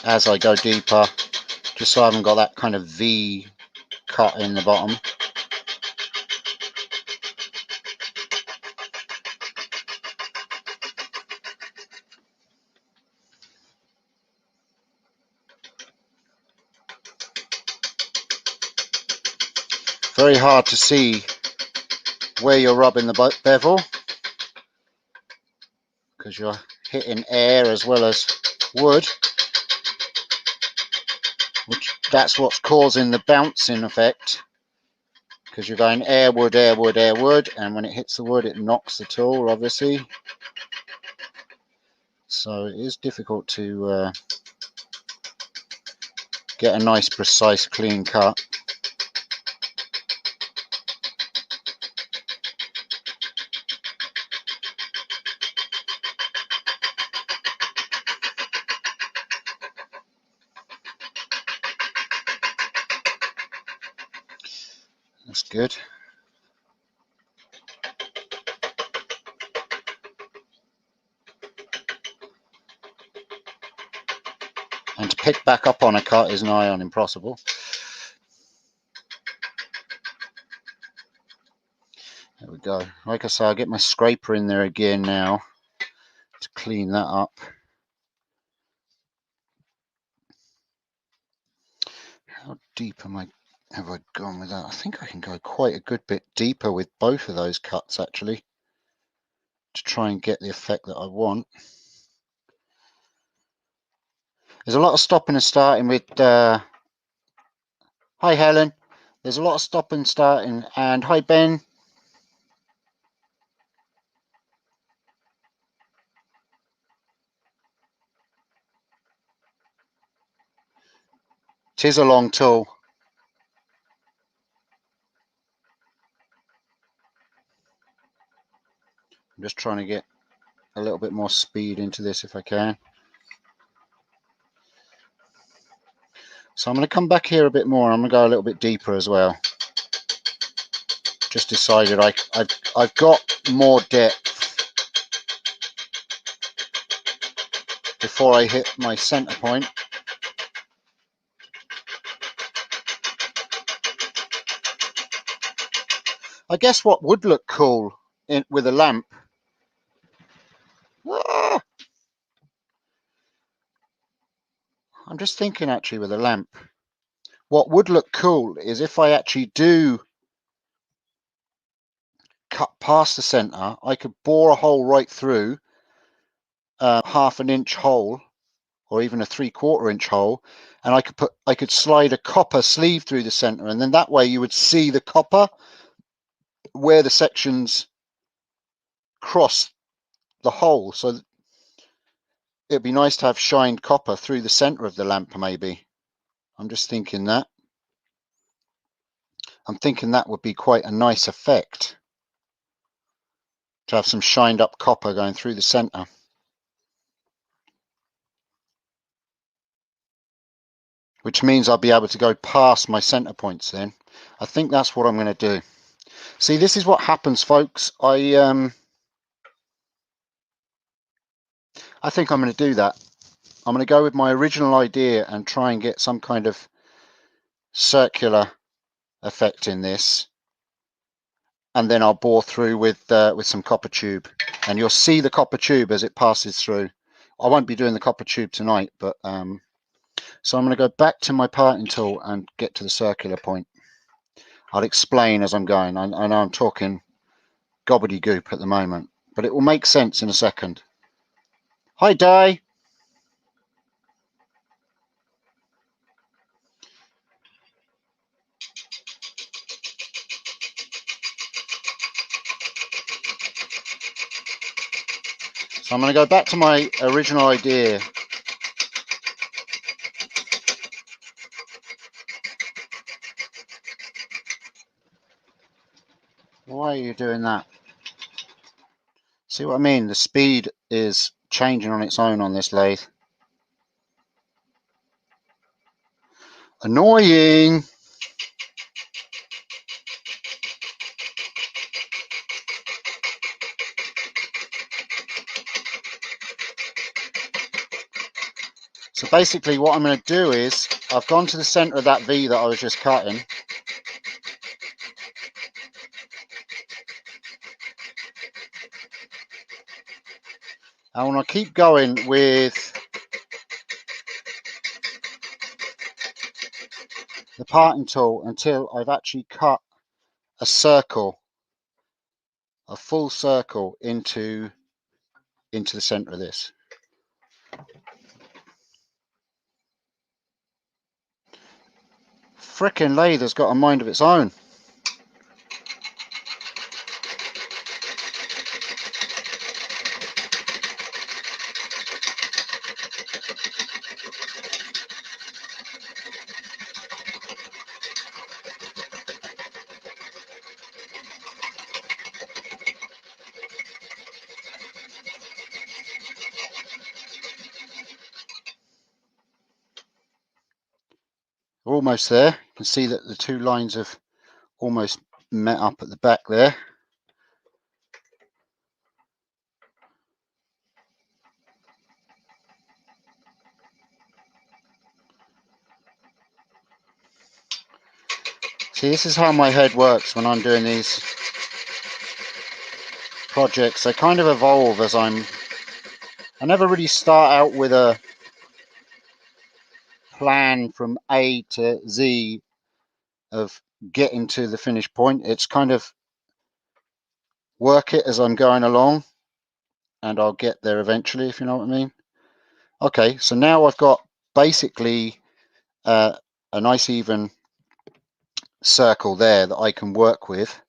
as I go deeper, just so I haven't got that kind of V cut in the bottom. Very hard to see where you're rubbing the bevel because you're hitting air as well as wood, which that's what's causing the bouncing effect, because you're going air, wood, air, wood, air, wood, and when it hits the wood it knocks the tool, obviously. So it is difficult to get a nice, precise, clean cut. That's good. And to pick back up on a cut is nigh on impossible. There we go. Like I say, I'll get my scraper in there again now to clean that up. How deep have I gone with that? I think I can go quite a good bit deeper with both of those cuts actually, to try and get the effect that I want. There's a lot of stopping and starting with hi Helen. There's a lot of stop and starting. And hi, Ben. Tis a long tool. I'm just trying to get a little bit more speed into this if I can. So I'm going to come back here a bit more. I'm going to go a little bit deeper as well. Just decided I've got more depth before I hit my center point. I guess what would look cool with a lamp. I'm just thinking actually with a lamp. What would look cool is if I actually do cut past the center, I could bore a hole right through, half an inch hole, or even a 3/4 inch hole, and I could slide a copper sleeve through the center, and then that way you would see the copper where the sections cross the hole. So it'd be nice to have shined copper through the center of the lamp, maybe. I'm just thinking that. I'm thinking that would be quite a nice effect, to have some shined up copper going through the center. Which means I'll be able to go past my center points then. I think that's what I'm going to do. See, this is what happens, folks. I think I'm going to do that. I'm going to go with my original idea and try and get some kind of circular effect in this. And then I'll bore through with some copper tube. And you'll see the copper tube as it passes through. I won't be doing the copper tube tonight, but so I'm going to go back to my parting tool and get to the circular point. I'll explain as I'm going. I know I'm talking gobbledygook at the moment, but it will make sense in a second. Hi, Di. So I'm going to go back to my original idea. Why are you doing that? See what I mean? The speed is changing on its own on this lathe. Annoying. So basically what I'm going to do is I've gone to the center of that V that I was just cutting. I want to keep going with the parting tool until I've actually cut a circle, a full circle into the center of this. Frickin' lathe has got a mind of its own. We're almost there. You can see that the two lines have almost met up at the back there. See, this is how my head works when I'm doing these projects. They kind of evolve as I never really start out with a plan from A to Z of getting to the finished point. It's kind of work it as I'm going along, and I'll get there eventually, if you know what I mean. Okay, so now I've got basically a nice even circle there that I can work with.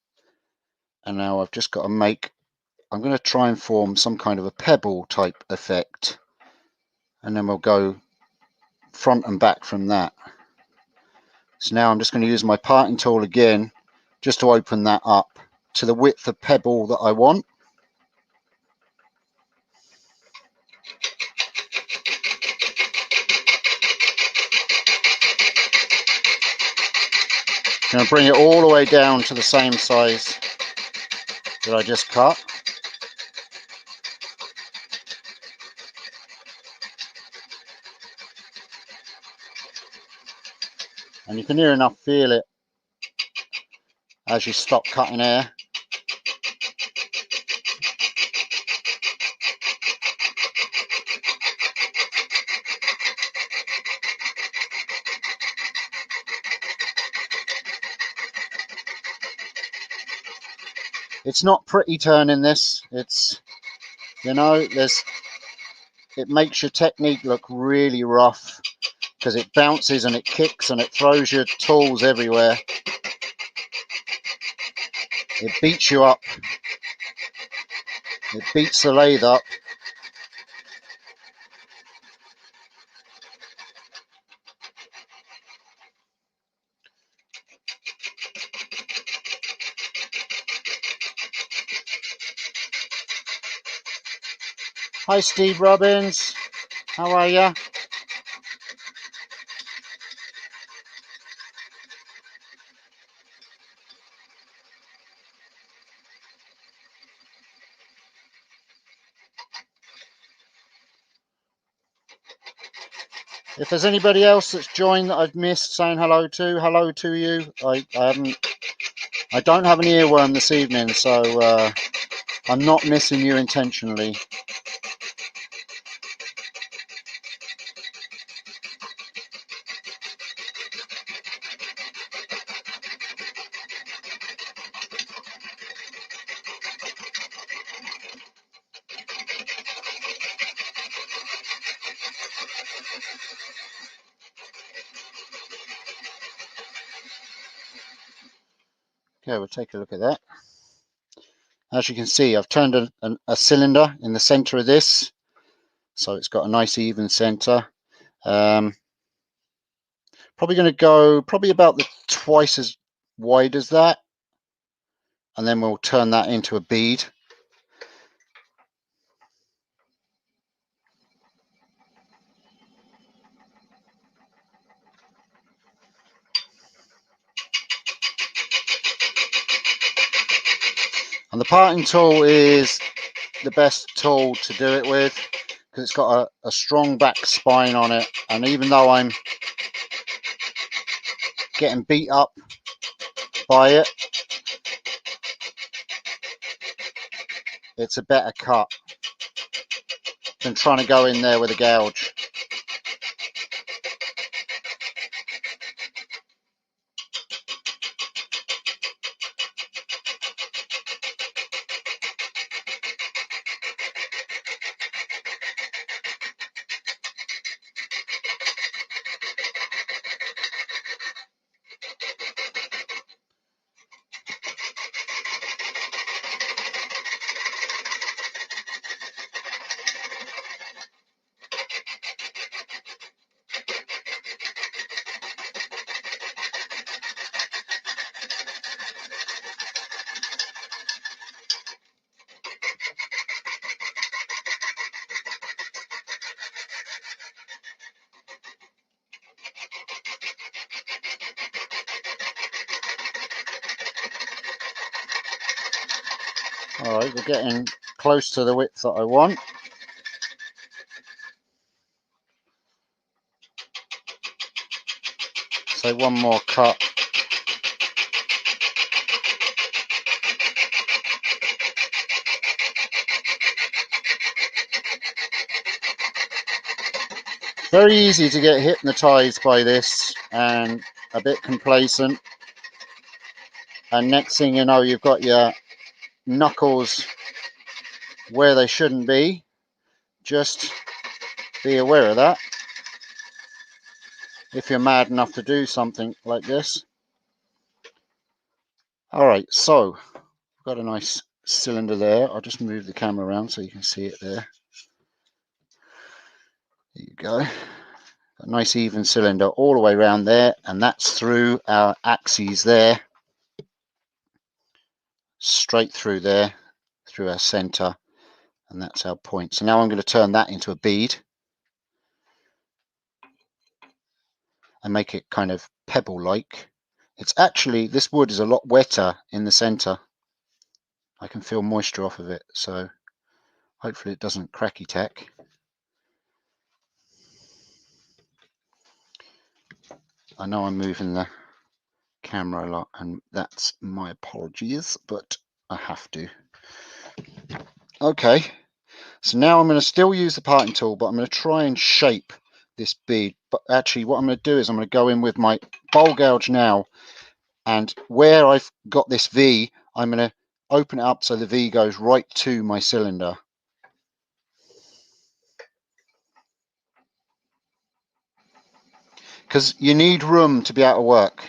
And now I've just got to make, I'm going to try and form some kind of a pebble type effect, and then we'll go front and back from that. So now I'm just going to use my parting tool again just to open that up to the width of pebble that I want. I'm going to bring it all the way down to the same size that I just cut. And you can near enough feel it as you stop cutting air. It's not pretty turning this. It's, you know, it makes your technique look really rough because it bounces and it kicks and it throws your tools everywhere. It beats you up. It beats the lathe up. Hi Steve Robbins, how are you? If there's anybody else that's joined that I've missed saying hello to you. I don't have an earworm this evening, so I'm not missing you intentionally. Okay, we'll take a look at that. As you can see, I've turned a cylinder in the center of this, so it's got a nice even center. Probably going to go about twice as wide as that, and then we'll turn that into a bead. And the parting tool is the best tool to do it with because it's got a strong back spine on it, and even though I'm getting beat up by it, it's a better cut than trying to go in there with a gouge. All right, we're getting close to the width that I want. So one more cut. Very easy to get hypnotized by this and a bit complacent. And next thing you know, you've got your knuckles where they shouldn't be. Just be aware of that if you're mad enough to do something like this. All right, so we've got a nice cylinder there. I'll just move the camera around so you can see it there. There you go. A nice even cylinder all the way around there, and that's through our axes there, straight through there, through our center, and that's our point. So now I'm going to turn that into a bead and make it kind of pebble-like. It's actually, this wood is a lot wetter in the center. I can feel moisture off of it, so hopefully it doesn't cracky tack. I know I'm moving the camera a lot, and that's my apologies, but I have to. Okay, so now I'm going to still use the parting tool, but I'm going to try and shape this bead. But actually what I'm going to do is I'm going to go in with my bowl gouge now, and where I've got this V, I'm going to open it up so the V goes right to my cylinder. Because you need room to be able to work.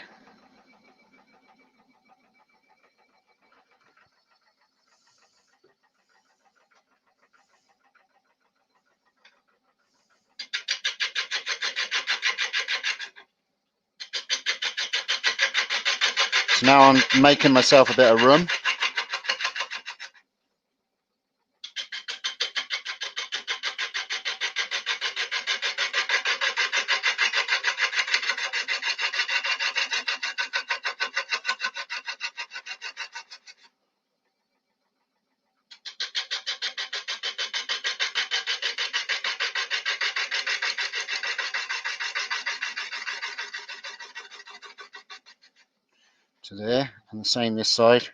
So now I'm making myself a bit of room. To there, and the same this side.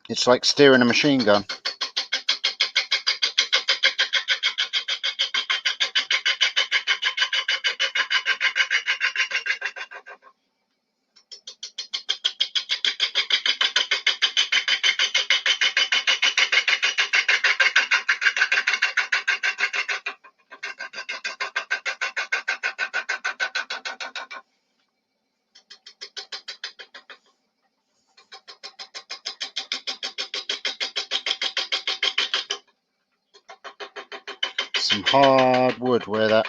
It's like steering a machine gun. Some hard wood where that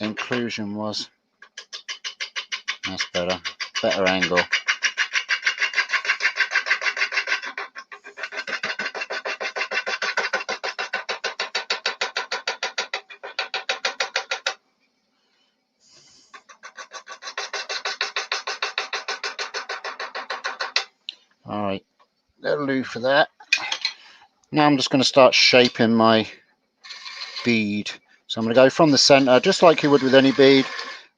inclusion was. That's better. Better angle. Alright, that'll do for that. Now I'm just going to start shaping my bead. So I'm going to go from the center, just like you would with any bead.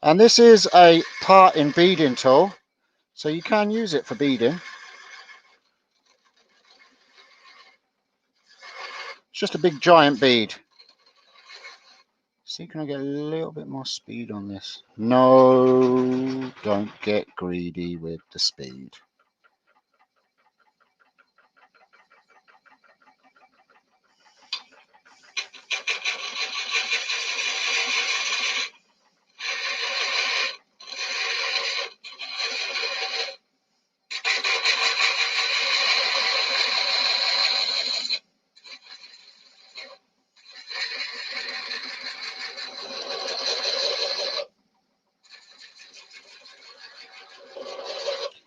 And this is a parting beading tool, so you can use it for beading. It's just a big giant bead. See, can I get a little bit more speed on this? No, don't get greedy with the speed.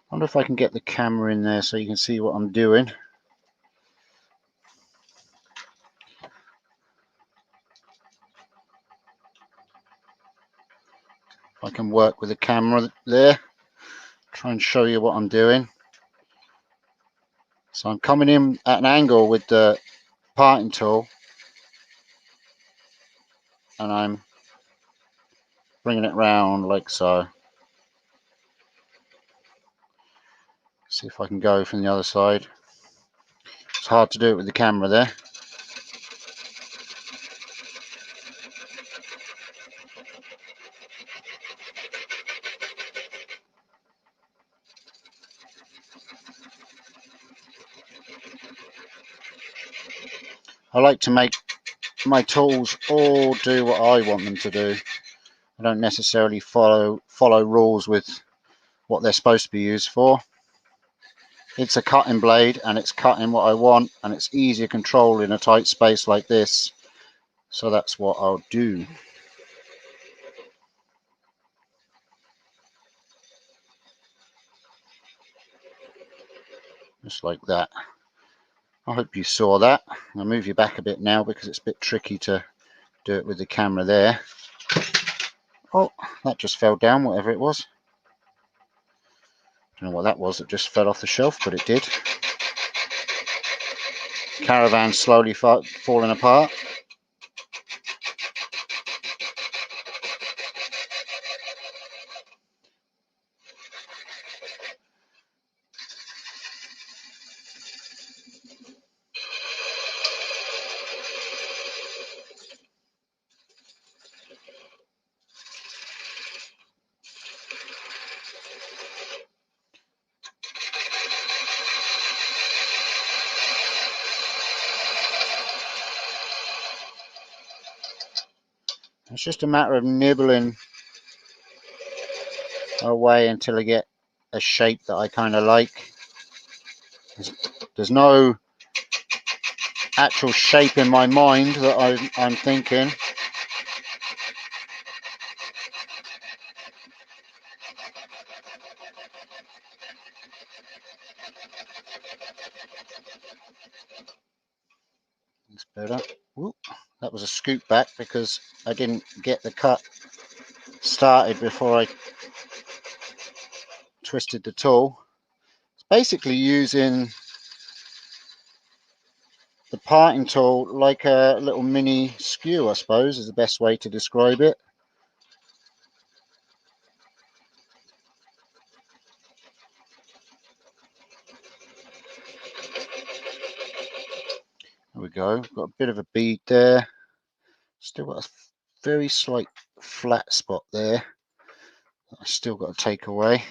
I wonder if I can get the camera in there so you can see what I'm doing. If I can work with the camera there, try and show you what I'm doing. So I'm coming in at an angle with the parting tool, and I'm bringing it round like so. See if I can go from the other side. It's hard to do it with the camera there. I like to make my tools all do what I want them to do. I don't necessarily follow rules with what they're supposed to be used for. It's a cutting blade and it's cutting what I want, and it's easier control in a tight space like this. So that's what I'll do. Just like that. I hope you saw that. I'll move you back a bit now because it's a bit tricky to do it with the camera there. Oh, that just fell down, whatever it was. Don't know what that was that just fell off the shelf, but it did. Caravan slowly falling apart. It's just a matter of nibbling away until I get a shape that I kind of like. There's no actual shape in my mind that I'm thinking. It's better. Whoop. That was a scoop back because I didn't get the cut started before I twisted the tool. It's basically using the parting tool like a little mini skew, I suppose, is the best way to describe it. There we go. Got a bit of a bead there. Still got a very slight flat spot there. I still got to take away.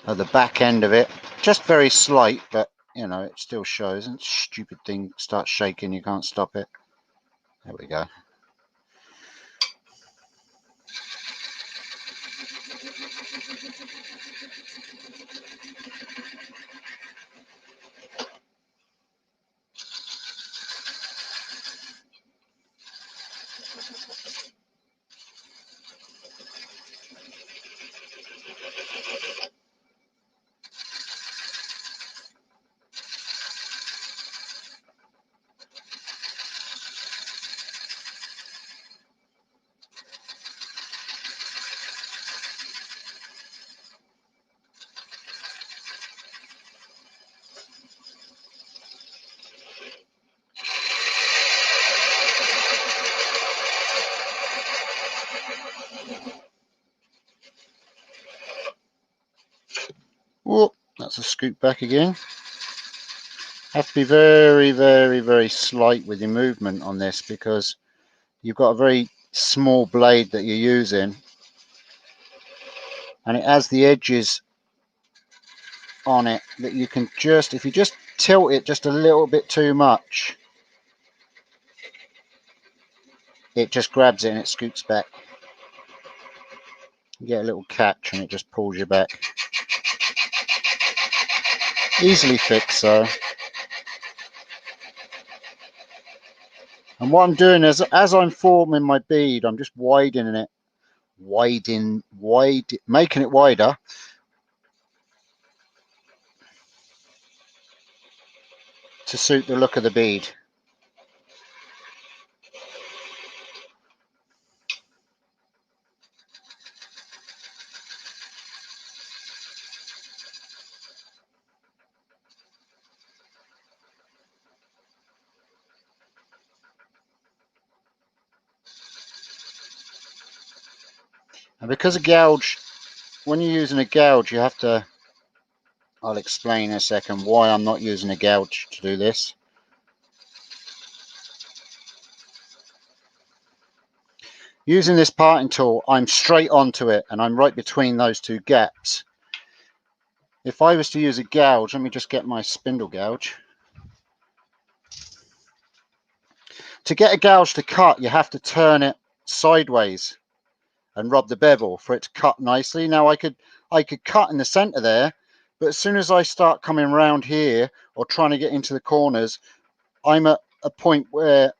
At the back end of it, just very slight, but you know, it still shows. And stupid thing starts shaking, you can't stop it. There we go. Whoop, that's a scoop back again. Have to be very, very, very slight with your movement on this because you've got a very small blade that you're using, and it has the edges on it that you can just, if you just tilt it just a little bit too much, it just grabs it and it scoots back. You get a little catch and it just pulls you back. Easily fixed though. And what I'm doing is, as I'm forming my bead, I'm just widening it, making it wider. To suit the look of the bead. And because a gouge, when you're using a gouge, you have to, I'll explain in a second why I'm not using a gouge to do this. Using this parting tool, I'm straight onto it and I'm right between those two gaps. If I was to use a gouge, let me just get my spindle gouge. To get a gouge to cut, you have to turn it sideways and rub the bevel for it to cut nicely. Now I could cut in the center there, but as soon as I start coming around here or trying to get into the corners, I'm at a point where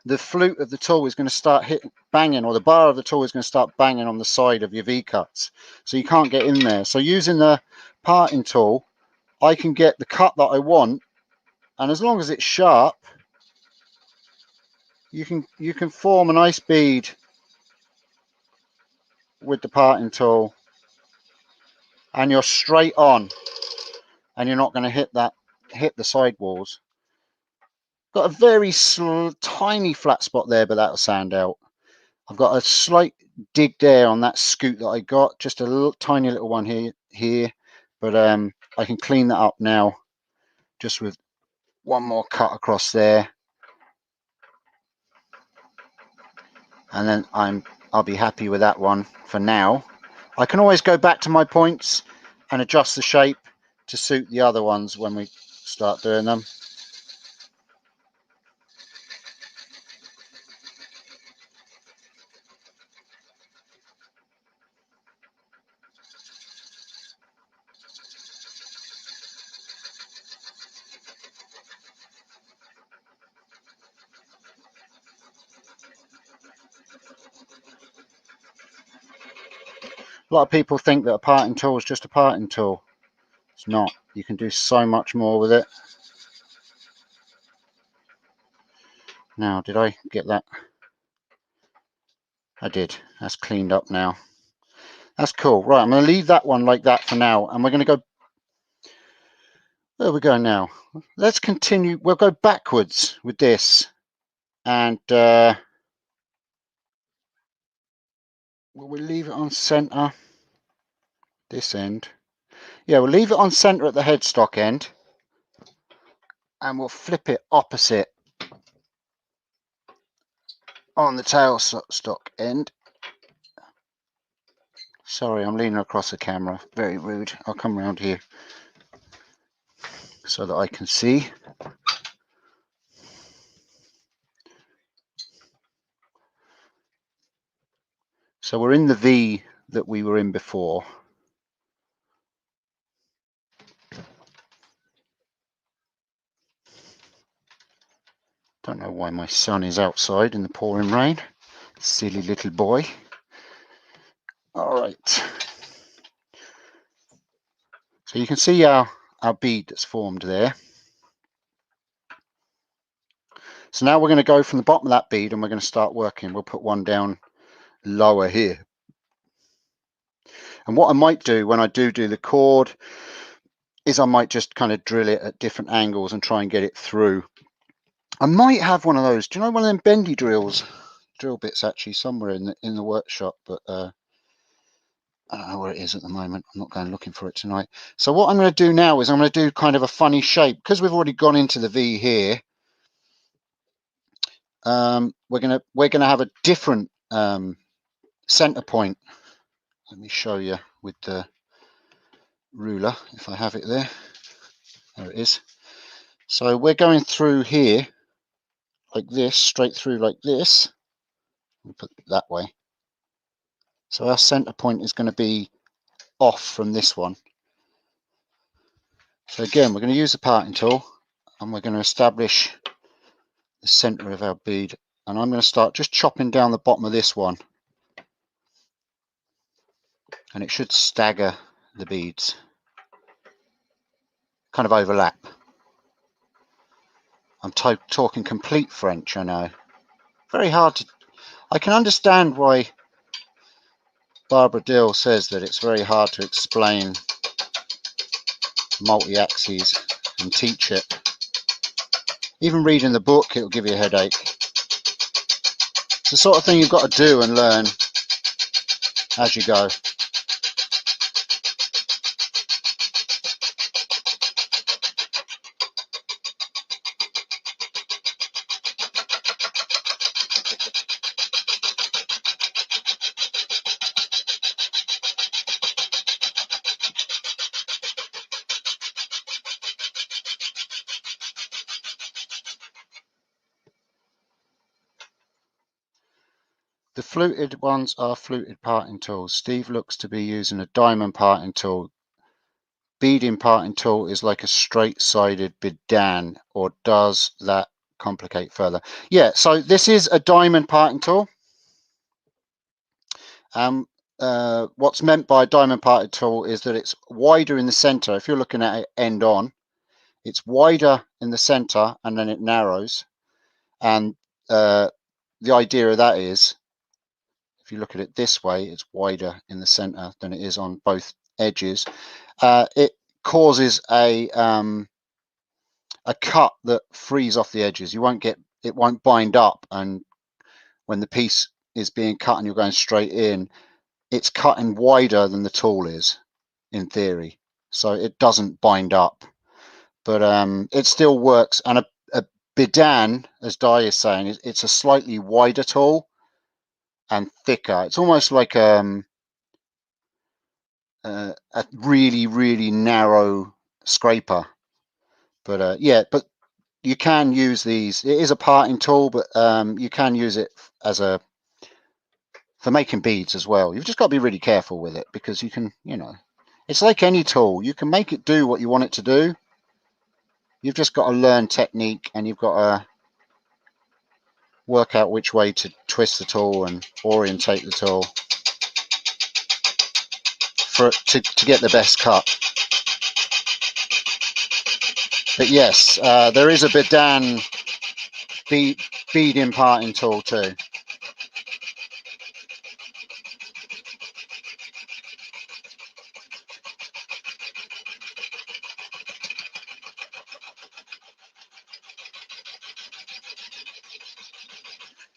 the flute of the tool is going to start banging, or the bar of the tool is going to start banging on the side of your V-cuts. So you can't get in there. So using the parting tool, I can get the cut that I want, and as long as it's sharp, you can form a nice bead with the parting tool, and you're straight on, and you're not going to hit the side walls. Got a very tiny flat spot there, but that'll sand out. I've got a slight dig there on that scoot that I got, just a tiny little one here, but I can clean that up now just with one more cut across there, and then I'll be happy with that one for now. I can always go back to my points and adjust the shape to suit the other ones when we start doing them. A lot of people think that a parting tool is just a parting tool. It's not. You can do so much more with it. Now, did I get that? I did. That's cleaned up now. That's cool. Right, I'm going to leave that one like that for now, and we're going to go. Where are we going now? Let's continue. We'll go backwards with this, and we'll leave it on center. This end. Yeah, we'll leave it on center at the headstock end, and we'll flip it opposite on the tailstock end. Sorry, I'm leaning across the camera. Very rude. I'll come around here so that I can see. So we're in the V that we were in before. Don't know why my son is outside in the pouring rain. Silly little boy. All right. So you can see our bead that's formed there. So now we're going to go from the bottom of that bead and we're going to start working. We'll put one down lower here. And what I might do when I do the cord is I might just kind of drill it at different angles and try and get it through. I might have one of those. Do you know one of them bendy drill bits actually somewhere in the workshop, but I don't know where it is at the moment. I'm not going looking for it tonight. So what I'm going to do now is I'm going to do kind of a funny shape because we've already gone into the V here. We're gonna have a different center point. Let me show you with the ruler if I have it there. There it is. So we're going through here like this, straight through like this. We'll put it that way. So our center point is going to be off from this one. So again, we're going to use the parting tool and we're going to establish the center of our bead. And I'm going to start just chopping down the bottom of this one. And it should stagger the beads. Kind of overlap. I'm talking complete French, I know. Very hard to... I can understand why Barbara Dill says that it's very hard to explain multi-axes and teach it. Even reading the book, it'll give you a headache. It's the sort of thing you've got to do and learn as you go. The fluted ones are fluted parting tools. Steve looks to be using a diamond parting tool. Beading parting tool is like a straight-sided bidan, or does that complicate further? Yeah, so this is a diamond parting tool. What's meant by a diamond parting tool is that it's wider in the center. If you're looking at it end on, it's wider in the center and then it narrows. And the idea of that is, if you look at it this way, it's wider in the center than it is on both edges. It causes a cut that frees off the edges. It won't bind up, and when the piece is being cut and you're going straight in, it's cutting wider than the tool is, in theory, so it doesn't bind up. But it still works. And a bidan, as Di is saying, it's a slightly wider tool and thicker. It's almost like a really narrow scraper. But yeah, but you can use these. It is a parting tool, but you can use it as for making beads as well. You've just got to be really careful with it, because you can, it's like any tool. You can make it do what you want it to do. You've just got to learn technique, and you've got to work out which way to twist the tool and orientate the tool to get the best cut. But yes, there is a bidan beading parting tool too.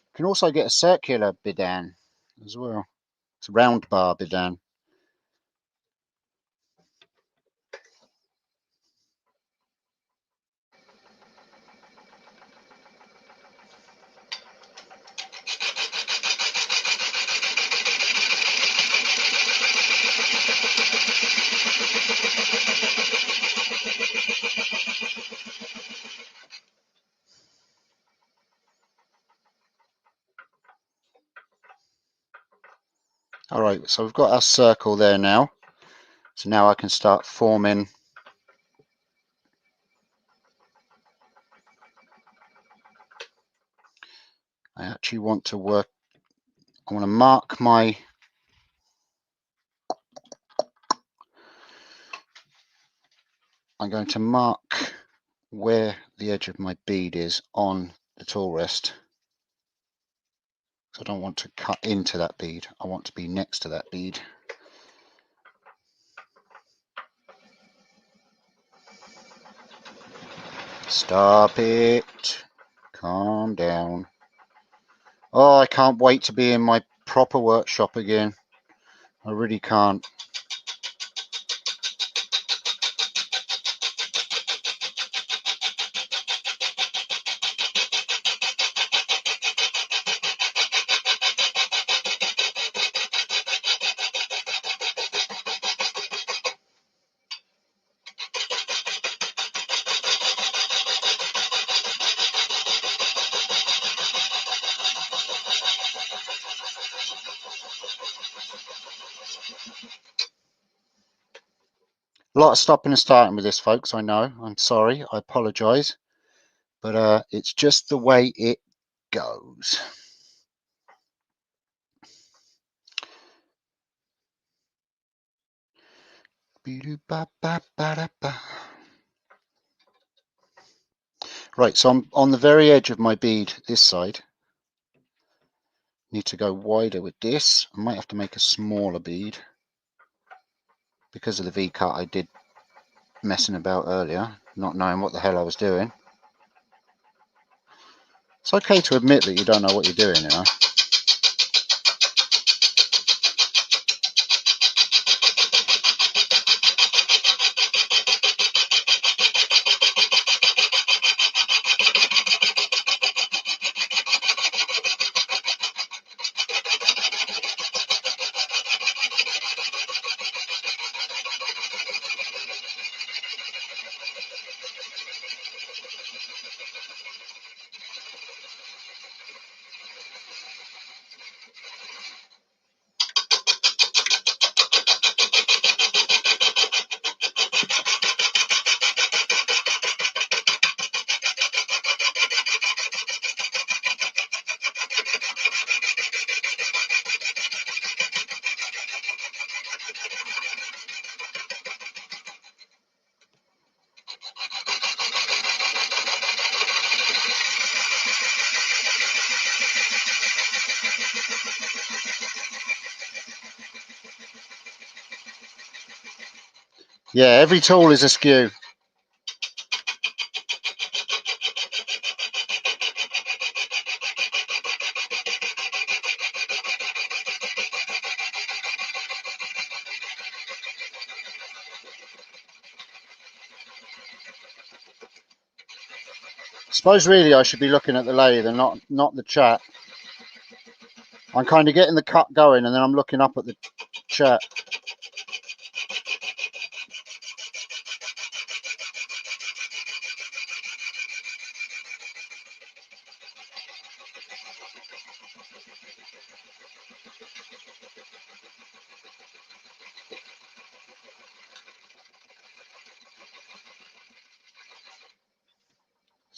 You can also get a circular bidan as well. It's a round bar bidan. All right, so we've got our circle there now. So now I can start forming I actually want to work, I want to mark my, I'm going to mark where the edge of my bead is on the tool rest. So I don't want to cut into that bead, I want to be next to that bead. Stop it. Calm down. Oh, I can't wait to be in my proper workshop again. I really can't. A lot of stopping and starting with this, folks. I know. I'm sorry. I apologise. But it's just the way it goes. Right, so I'm on the very edge of my bead this side. Need to go wider with this. I might have to make a smaller bead. Because of the V-cut I did messing about earlier, not knowing what the hell I was doing. It's okay to admit that you don't know what you're doing, you know. Yeah, every tool is askew. I suppose really I should be looking at the lathe and not the chat. I'm kind of getting the cut going and then I'm looking up at the chat.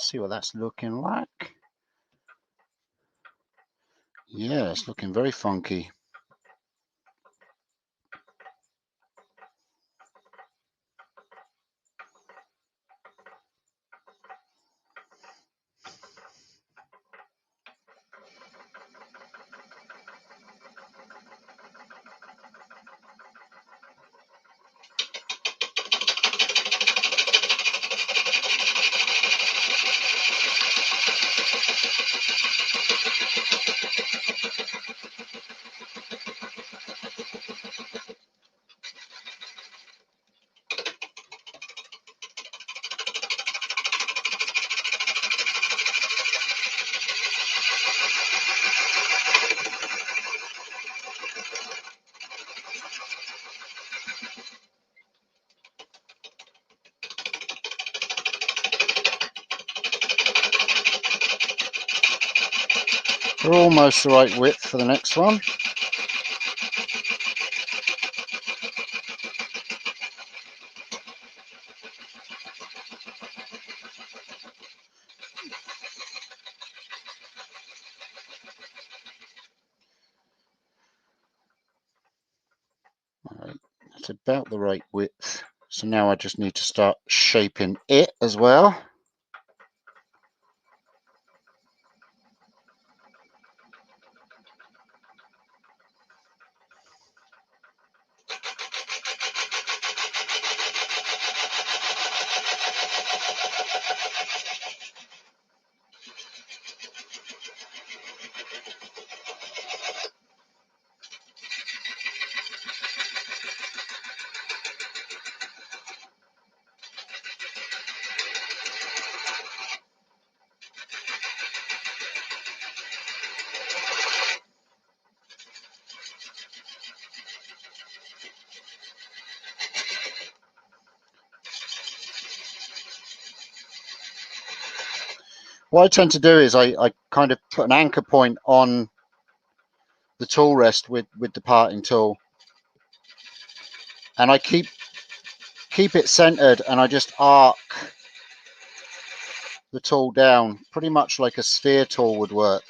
See what that's looking like. Yeah, it's looking very funky. We're almost the right width for the next one. All right, that's about the right width. So now I just need to start shaping it as well. What I tend to do is I kind of put an anchor point on the tool rest with the parting tool, and I keep it centered, and I just arc the tool down pretty much like a sphere tool would work.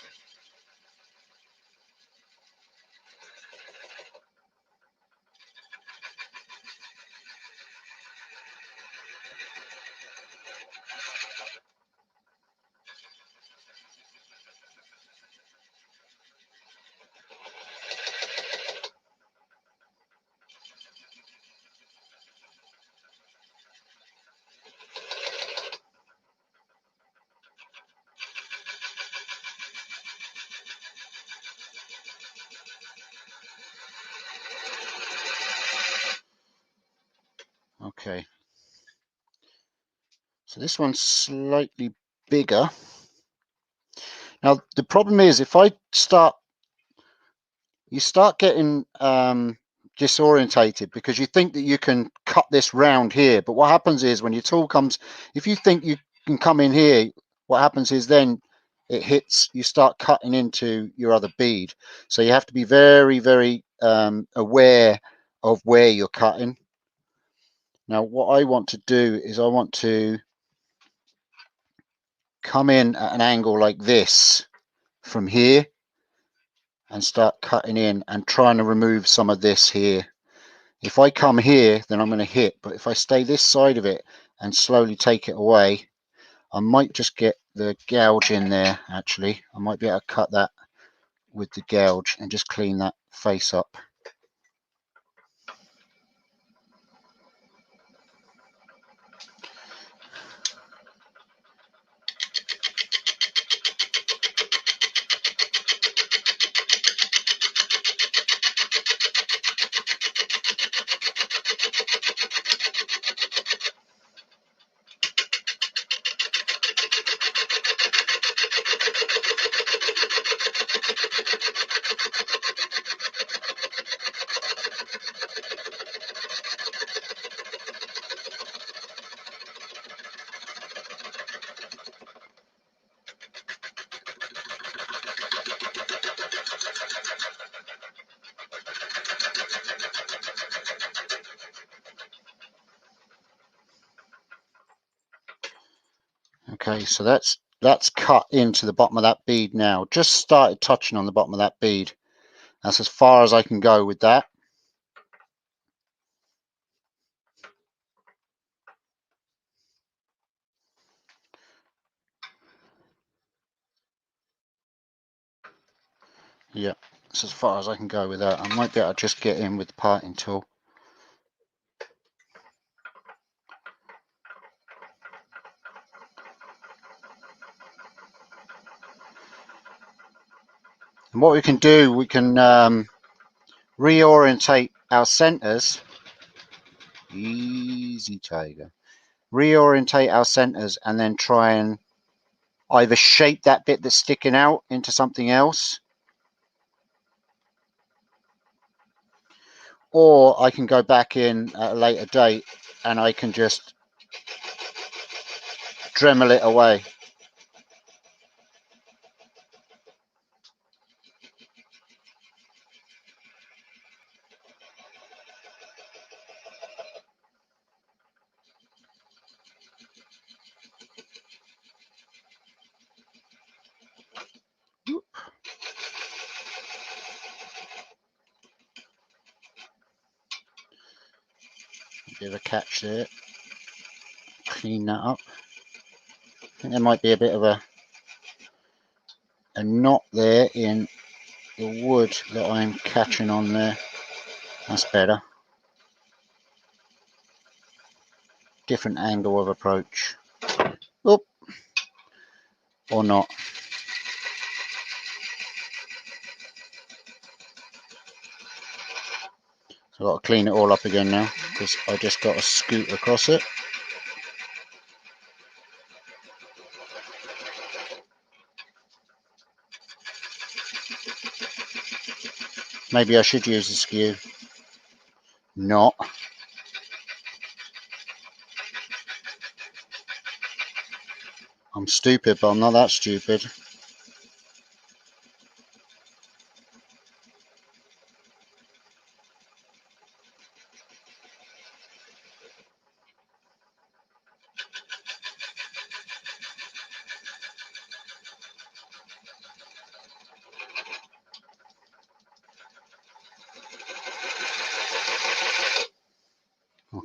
Okay, so this one's slightly bigger. Now the problem is if I start, you start getting disorientated because you think that you can cut this round here, but what happens is when your tool comes, if you think you can come in here, what happens is then it hits, you start cutting into your other bead. So you have to be very, very aware of where you're cutting. Now what I want to do is I want to come in at an angle like this from here and start cutting in and trying to remove some of this here. If I come here, then I'm going to hit, but if I stay this side of it and slowly take it away, I might just get the gouge in there. Actually, I might be able to cut that with the gouge and just clean that face up. Okay, so that's cut into the bottom of that bead now. Just started touching on the bottom of that bead. That's as far as I can go with that. Yeah, that's as far as I can go with that. I might be able to just get in with the parting tool. And what we can do, we can reorientate our centers. Easy, tiger. Reorientate our centers and then try and either shape that bit that's sticking out into something else, or I can go back in at a later date and I can just Dremel it away. Bit of a catch there. Clean that up. I think there might be a bit of a knot there in the wood that I'm catching on there. That's better. Different angle of approach. Oop. Or not. So I've got to clean it all up again now because I just got to scoot across it. Maybe I should use the skew. Not. I'm stupid, but I'm not that stupid.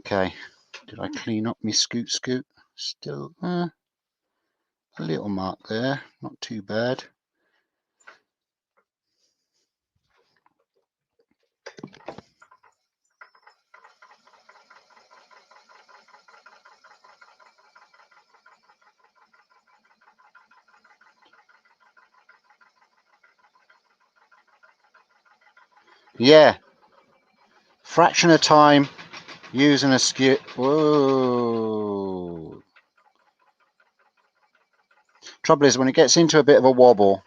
Okay, did I clean up my scoot? Still a little mark there, not too bad. Yeah, fraction of time using a skew. Whoa. Trouble is when it gets into a bit of a wobble,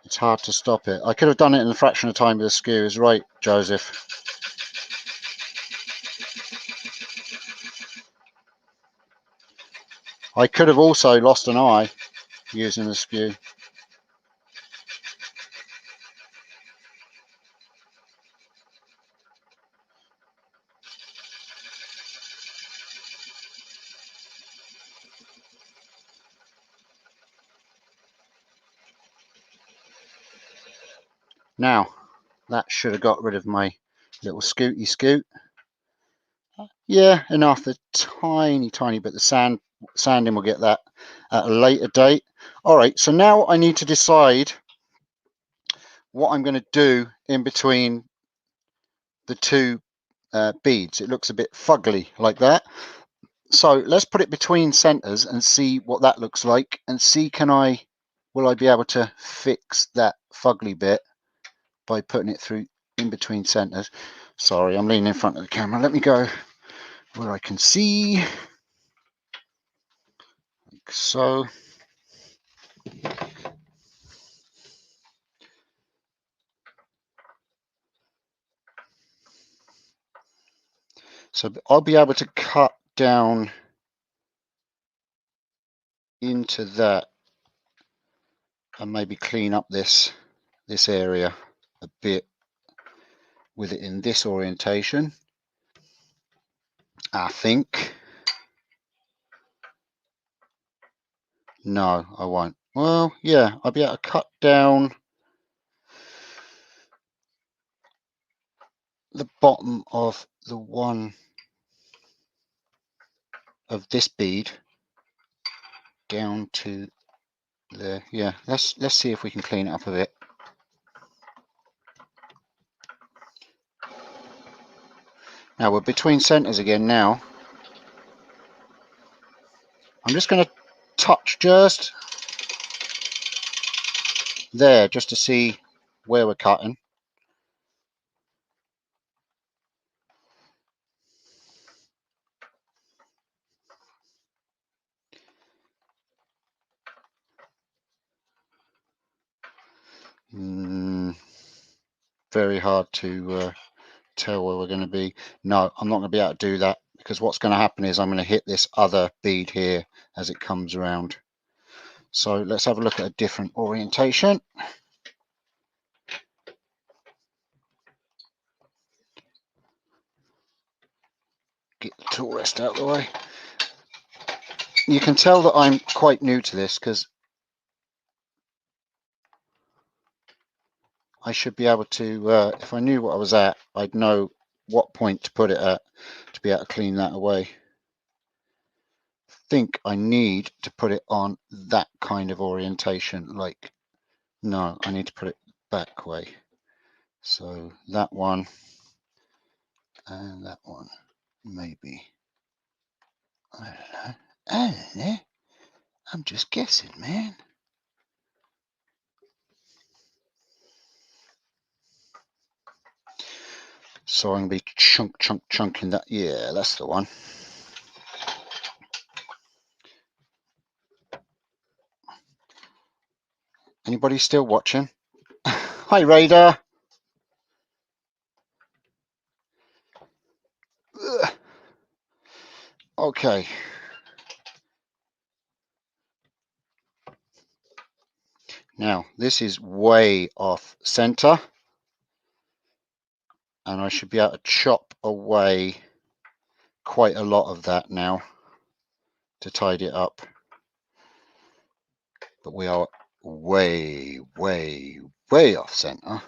it's hard to stop it. I could have done it in a fraction of time with a skew. Is right, Joseph. I could have also lost an eye using the skew. Now, that should have got rid of my little scooty scoot. Yeah, enough. A tiny bit. The sanding will get that at a later date. All right, so now I need to decide what I'm going to do in between the two beads. It looks a bit fugly like that. So let's put it between centers and see what that looks like, and see will I be able to fix that fugly bit by putting it through in between centers. Sorry, I'm leaning in front of the camera. Let me go where I can see. Like so. So I'll be able to cut down into that and maybe clean up this area a bit with it in this orientation, I think. No, I won't. Well, yeah, I'll be able to cut down the bottom of the one of this bead down to there. Yeah, let's see if we can clean it up a bit. Now we're between centers again now. I'm just going to touch just there just to see where we're cutting. Very hard to tell where we're going to be. No, I'm not going to be able to do that, because what's going to happen is I'm going to hit this other bead here as it comes around. So let's have a look at a different orientation. Get the tool rest out of the way. You can tell that I'm quite new to this, because I should be able to, if I knew what I was at, I'd know what point to put it at to be able to clean that away. I think I need to put it on that kind of orientation. Like, no, I need to put it back way. So that one and that one, maybe. I don't know. I don't know. I'm just guessing, man. So I'm going to be chunking that. Yeah, that's the one. Anybody still watching? Hi, Radar. Okay. Now, this is way off center, and I should be able to chop away quite a lot of that now to tidy it up. But we are way, way, way off center.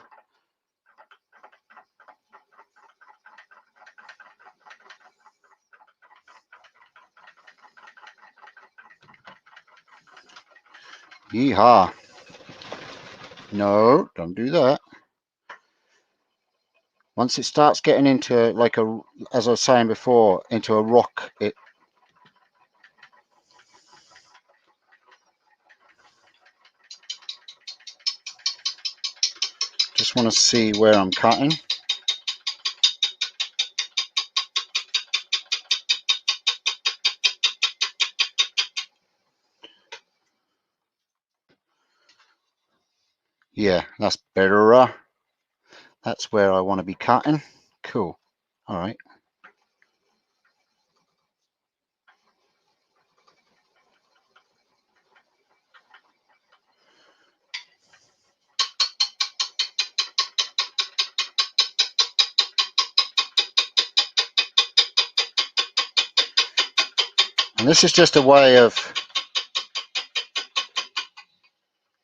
Yeehaw. No, don't do that. Once it starts getting into, like, a, as I was saying before, into a rock, it just want to see where I'm cutting. Yeah, that's better. That's where I want to be cutting. Cool. All right. And this is just a way of,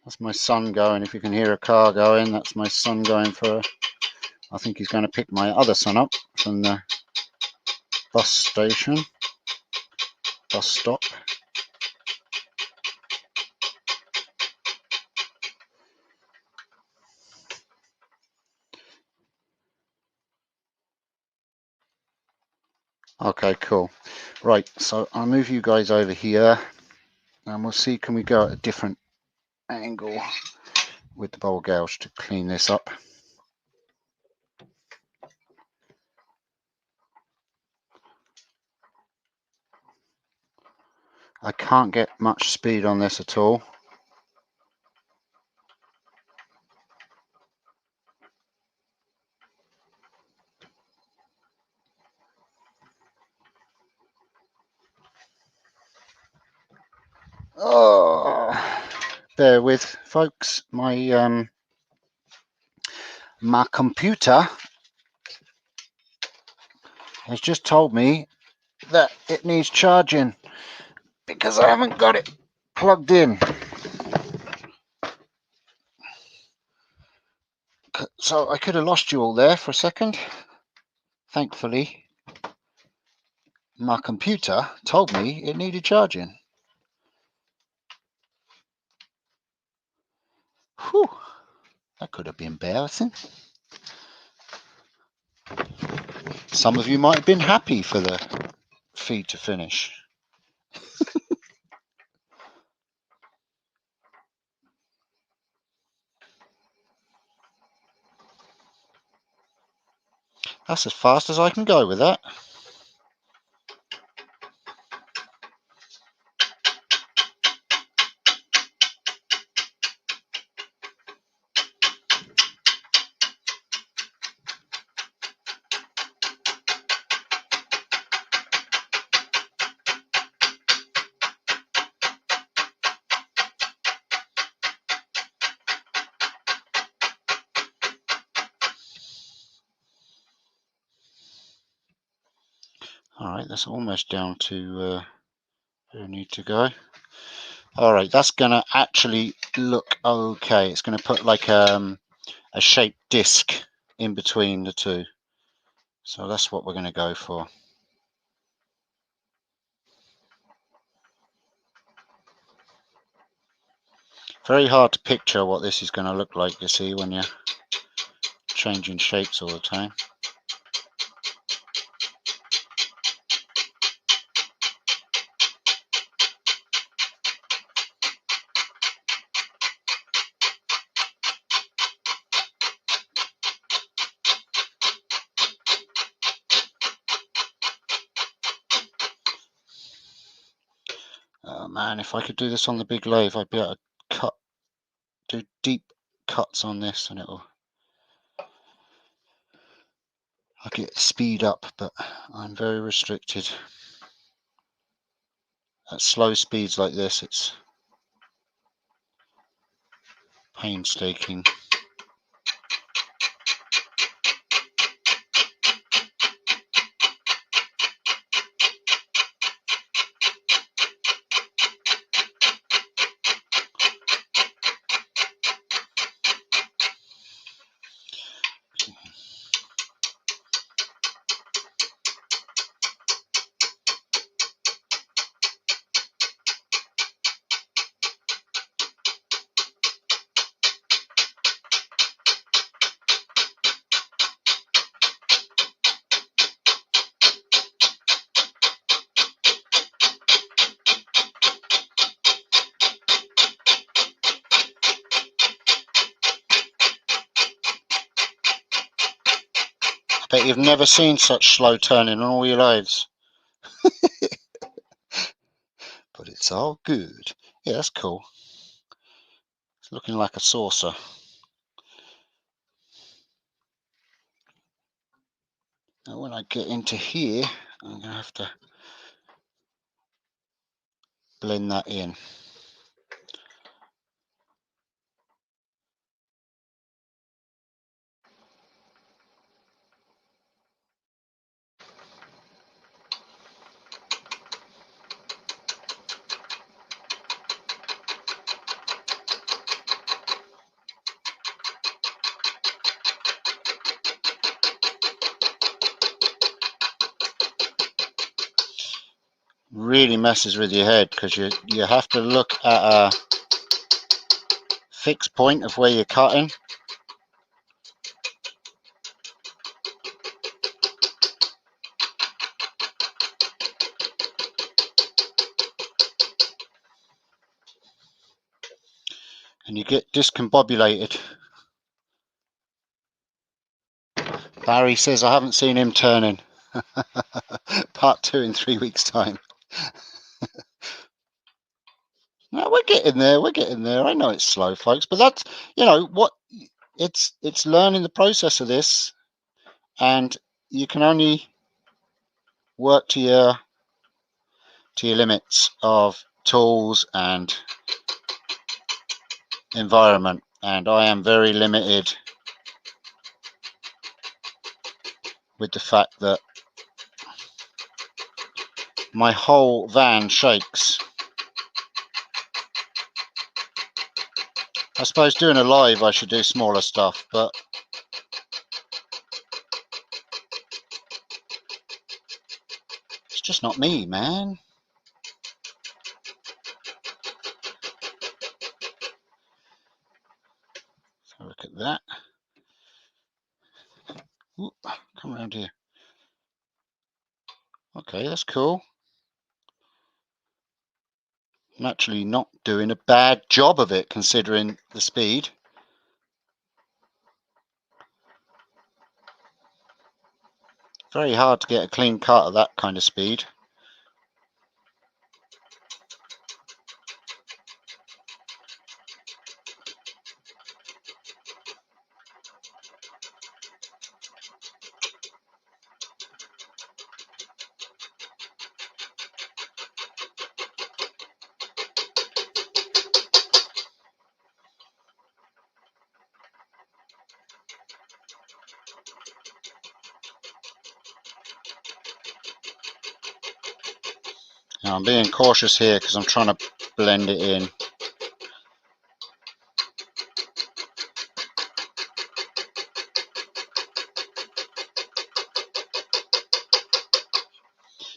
that's my son going. If you can hear a car going, that's my son going for, I think he's going to pick my other son up from the bus station, bus stop. Okay, cool. Right, so I'll move you guys over here, and we'll see, can we go at a different angle with the bowl gouge to clean this up. I can't get much speed on this at all. Oh, bear with, folks. My my computer has just told me that it needs charging because I haven't got it plugged in. So I could have lost you all there for a second. Thankfully, my computer told me it needed charging. Whew, that could have been embarrassing. Some of you might have been happy for the feed to finish. That's as fast as I can go with that. Alright, that's almost down to where I need to go. Alright, that's going to actually look okay. It's going to put like a shaped disc in between the two. So that's what we're going to go for. Very hard to picture what this is going to look like, you see, when you're changing shapes all the time. Oh man, if I could do this on the big lathe, I'd be able to do deep cuts on this, and I'll get speed up, but I'm very restricted. At slow speeds like this, it's painstaking. I bet you've never seen such slow turning on all your lathes. But it's all good. Yeah, that's cool. It's looking like a saucer. Now when I get into here, I'm going to have to blend that in. Really messes with your head because you have to look at a fixed point of where you're cutting. And you get discombobulated. Barry says I haven't seen him turning. Part 2 in 3 weeks' time. No, we're getting there. We're getting there. I know it's slow, folks, but that's, you know, what it's learning the process of this, and you can only work to your limits of tools and environment, and I am very limited with the fact that my whole van shakes I suppose doing a live I should do smaller stuff, but it's just not me, man. So look at that. Ooh, come around here. Okay, that's cool. I'm actually not doing a bad job of it considering the speed. Very hard to get a clean cut at that kind of speed. Now I'm being cautious here because I'm trying to blend it in.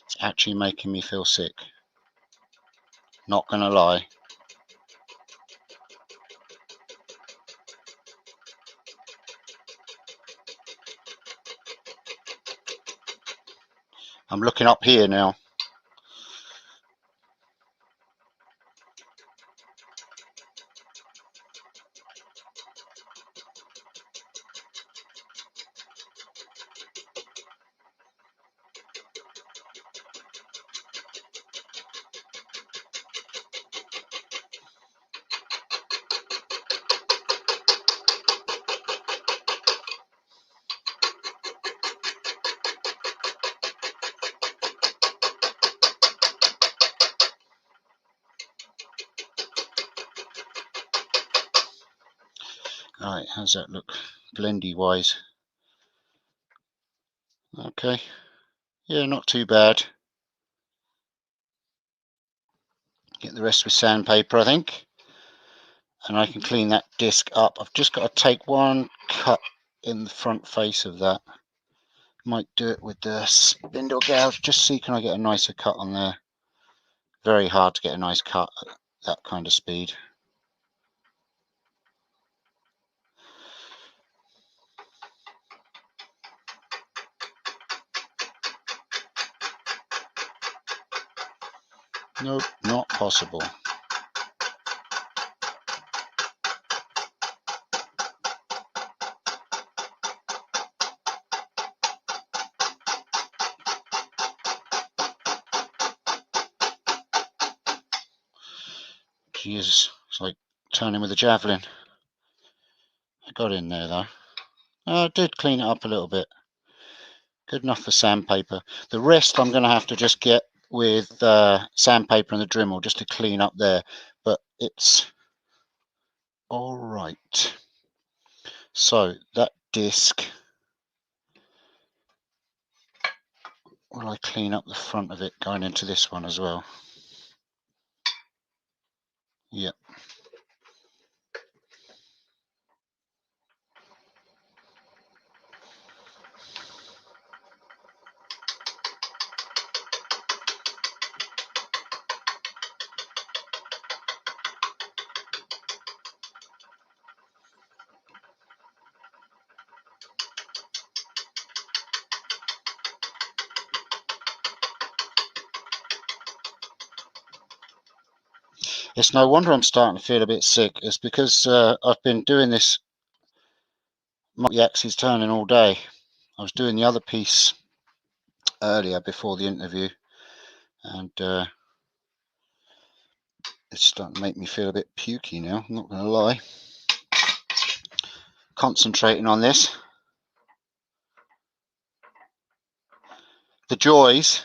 It's actually making me feel sick. Not gonna lie. I'm looking up here now. Alright, how's that look blendy wise? Okay, yeah, not too bad. Get the rest with sandpaper, I think, and I can clean that disc up. I've just got to take one cut in the front face of that. Might do it with the spindle gouge, just see can I get a nicer cut on there. Very hard to get a nice cut at that kind of speed. Nope, not possible. Jesus, it's like turning with a javelin. I got in there though. I did clean it up a little bit. Good enough for sandpaper. The rest I'm going to have to just get with sandpaper and the Dremel just to clean up there. But it's all right. So that disc, will I clean up the front of it going into this one as well? Yep. It's no wonder I'm starting to feel a bit sick. It's because I've been doing this multi-axis turning all day. I was doing the other piece earlier before the interview, and it's starting to make me feel a bit pukey now, I'm not going to lie. Concentrating on this. The joys.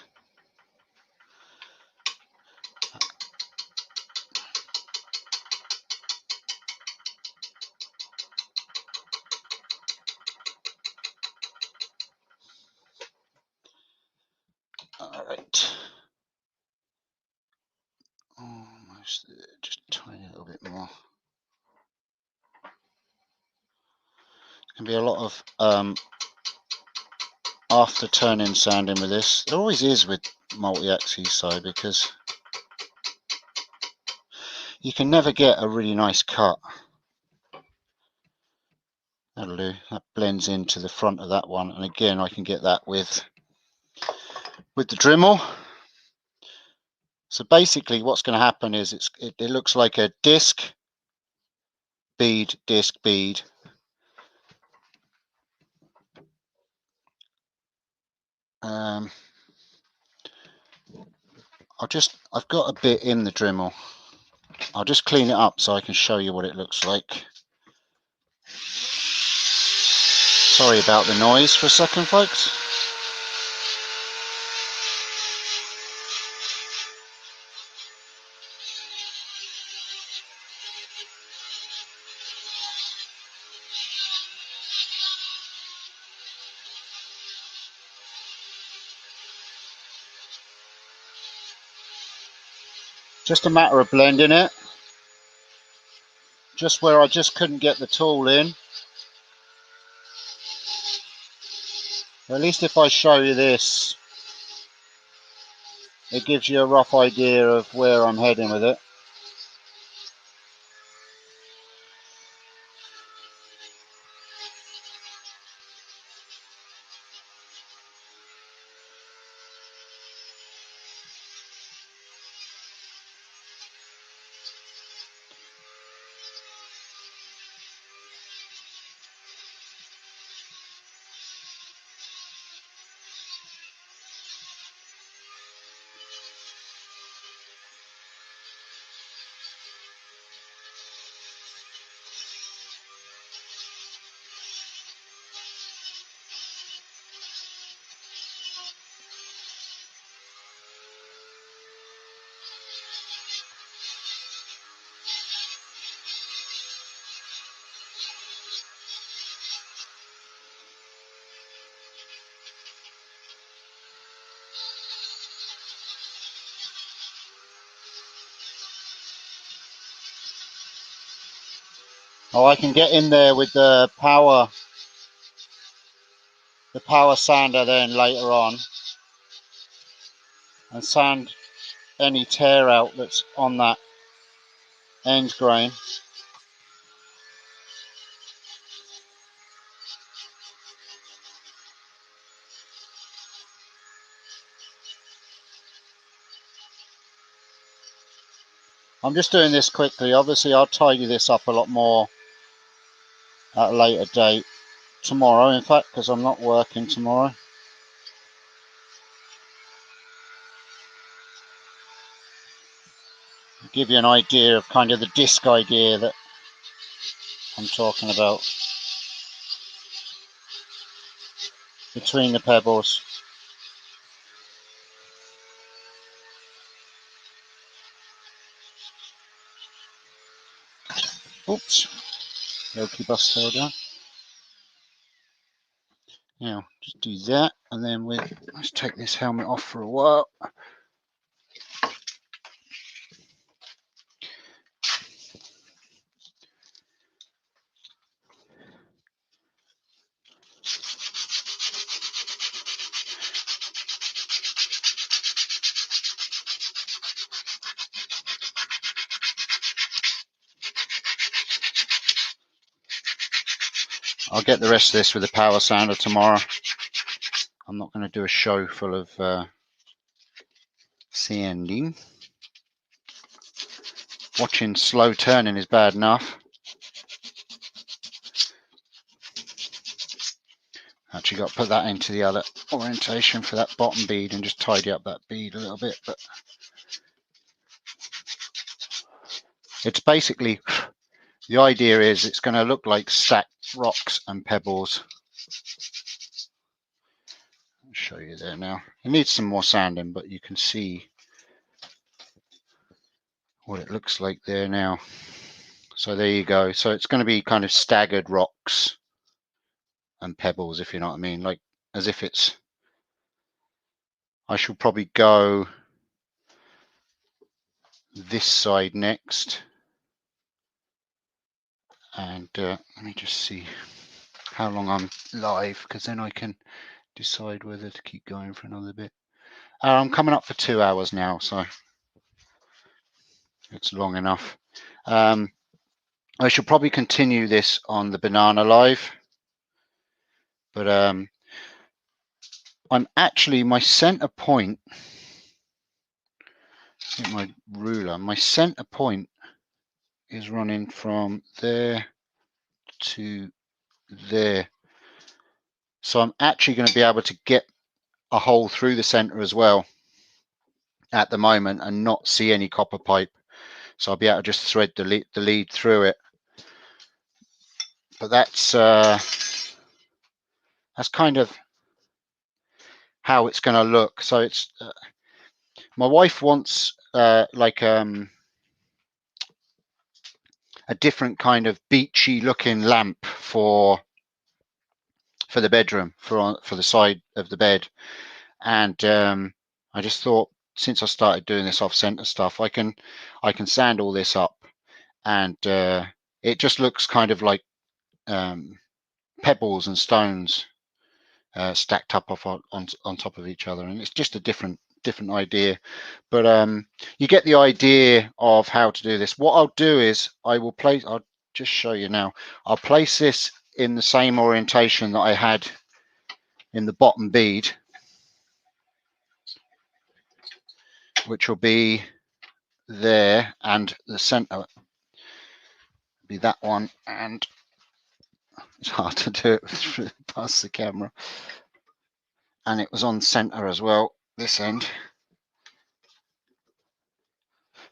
All right. Almost there, just a tiny little bit more. can be a lot of after turning sanding with this. There always is with multi-axis, so because you can never get a really nice cut. That'll do. That blends into the front of that one, and again I can get that with the Dremel. So basically what's going to happen is it looks like a disc, bead, disc, bead. I've got a bit in the Dremel. I'll just clean it up so I can show you what it looks like. Sorry about the noise for a second, folks. Just a matter of blending it. Just where I just couldn't get the tool in. At least if I show you this, it gives you a rough idea of where I'm heading with it. Oh, I can get in there with the power sander then later on and sand any tear out that's on that end grain. I'm just doing this quickly. Obviously I'll tidy this up a lot more at a later date. Tomorrow, in fact, because I'm not working tomorrow. Give you an idea of kind of the disc idea that I'm talking about between the pebbles. Oops, Yoki bus fell down. Now just do that, and then let's take this helmet off for a while. I'll get the rest of this with a power sander tomorrow. I'm not going to do a show full of sanding. Watching slow turning is bad enough. Actually got to put that into the other orientation for that bottom bead and just tidy up that bead a little bit. But it's basically, the idea is it's going to look like stacked rocks and pebbles. I'll show you there now. It needs some more sanding, but you can see what it looks like there now. So there you go. So it's going to be kind of staggered rocks and pebbles, if you know what I mean, like as if it's, I should probably go this side next, and let me just see. how long I'm live, because then I can decide whether to keep going for another bit. I'm coming up for 2 hours now, so it's long enough. I should probably continue this on the banana live, but I'm actually, my center point, my ruler, my center point is running from there to there. So I'm actually going to be able to get a hole through the center as well at the moment and not see any copper pipe. So I'll be able to just thread the lead through it. But that's kind of how it's going to look. So it's my wife wants like a different kind of beachy looking lamp for the bedroom, for the side of the bed. And I just thought, since I started doing this off center stuff, I can sand all this up, and it just looks kind of like pebbles and stones stacked up on top of each other, and it's just a different idea. But you get the idea of how to do this. What I'll do is I'll just show you now. I'll place this in the same orientation that I had in the bottom bead, which will be there, and the center be that one, and it's hard to do it past the camera, and it was on center as well, this end,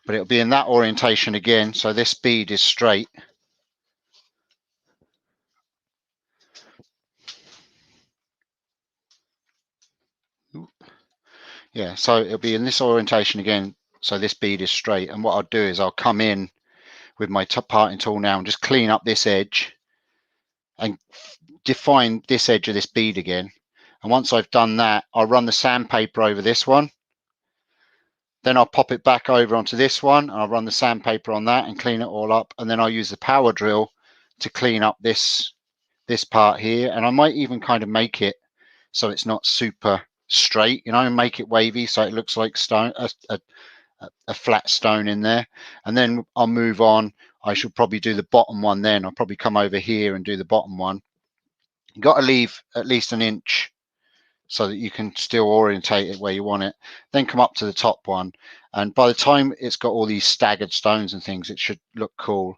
but it'll be in that orientation again, so this bead is straight. Yeah, so it'll be in this orientation again, so this bead is straight. And what I'll do is I'll come in with my parting tool now and just clean up this edge and define this edge of this bead again. And once I've done that, I'll run the sandpaper over this one. Then I'll pop it back over onto this one, and I'll run the sandpaper on that and clean it all up. And then I'll use the power drill to clean up this part here. And I might even kind of make it so it's not super straight, you know, and make it wavy so it looks like stone, a flat stone in there. And then I'll move on. I should probably do the bottom one then. I'll probably come over here and do the bottom one. You've got to leave at least an inch so that you can still orientate it where you want it. Then come up to the top one. And by the time it's got all these staggered stones and things, it should look cool.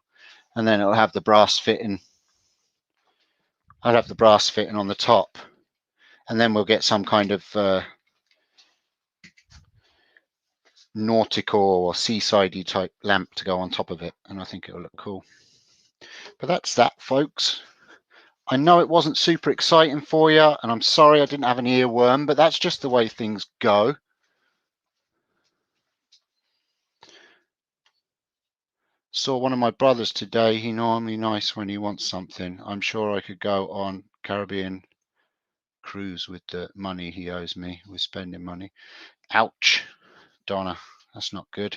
And then it'll have the brass fitting. I'll have the brass fitting on the top. And then we'll get some kind of nautical or seasidey type lamp to go on top of it, and I think it'll look cool. But that's that, folks. I know it wasn't super exciting for you, and I'm sorry I didn't have an earworm, but that's just the way things go. Saw one of my brothers today. He normally nice when he wants something. I'm sure I could go on Caribbean cruise with the money he owes me, with spending money. Ouch, Donna, that's not good.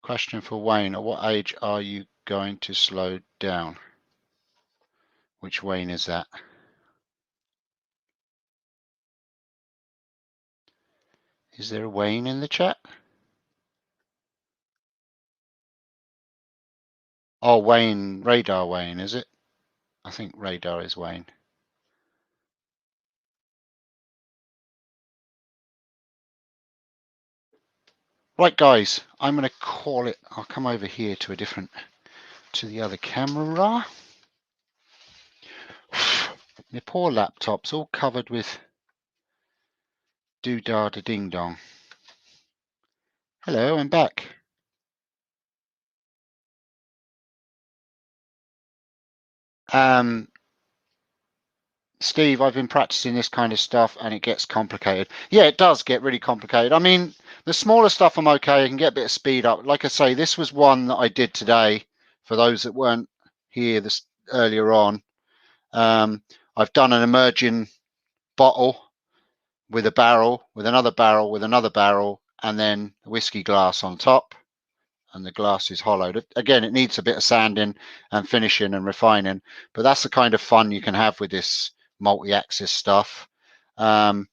Question for Wayne: at what age are you going to slow down? Which Wayne is that? Is there a Wayne in the chat? Oh, Wayne, Radar Wayne, is it? I think Radar is Wayne. Right, guys, I'm going to call it. I'll come over here to the other camera. My poor laptop's all covered with doo-dah da ding-dong. Hello, I'm back. Steve, I've been practicing this kind of stuff and it gets complicated. Yeah, it does get really complicated. I mean, the smaller stuff I'm okay. I can get a bit of speed up. Like I say, this was one that I did today for those that weren't here this earlier on. I've done an emerging bottle with a barrel, with another barrel, with another barrel, and then a whiskey glass on top. and the glass is hollowed. Again, it needs a bit of sanding and finishing and refining, but that's the kind of fun you can have with this multi-axis stuff. And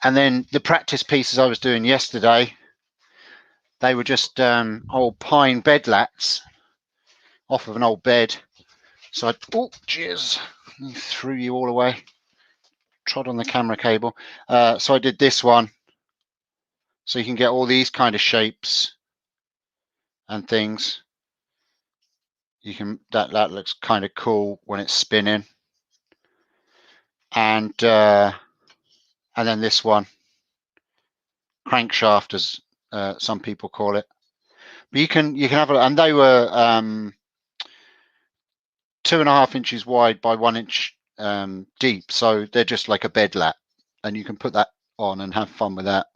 then the practice pieces I was doing yesterday, they were just old pine bed lats off of an old bed. So I, oh, jeez, threw you all away. Trod on the camera cable. So I did this one. So you can get all these kind of shapes and things. You can, that looks kind of cool when it's spinning. And then this one, crankshaft, as some people call it. But you can have a, and they were 2.5 inches wide by 1 inch deep, so they're just like a bed lat, and you can put that on and have fun with that.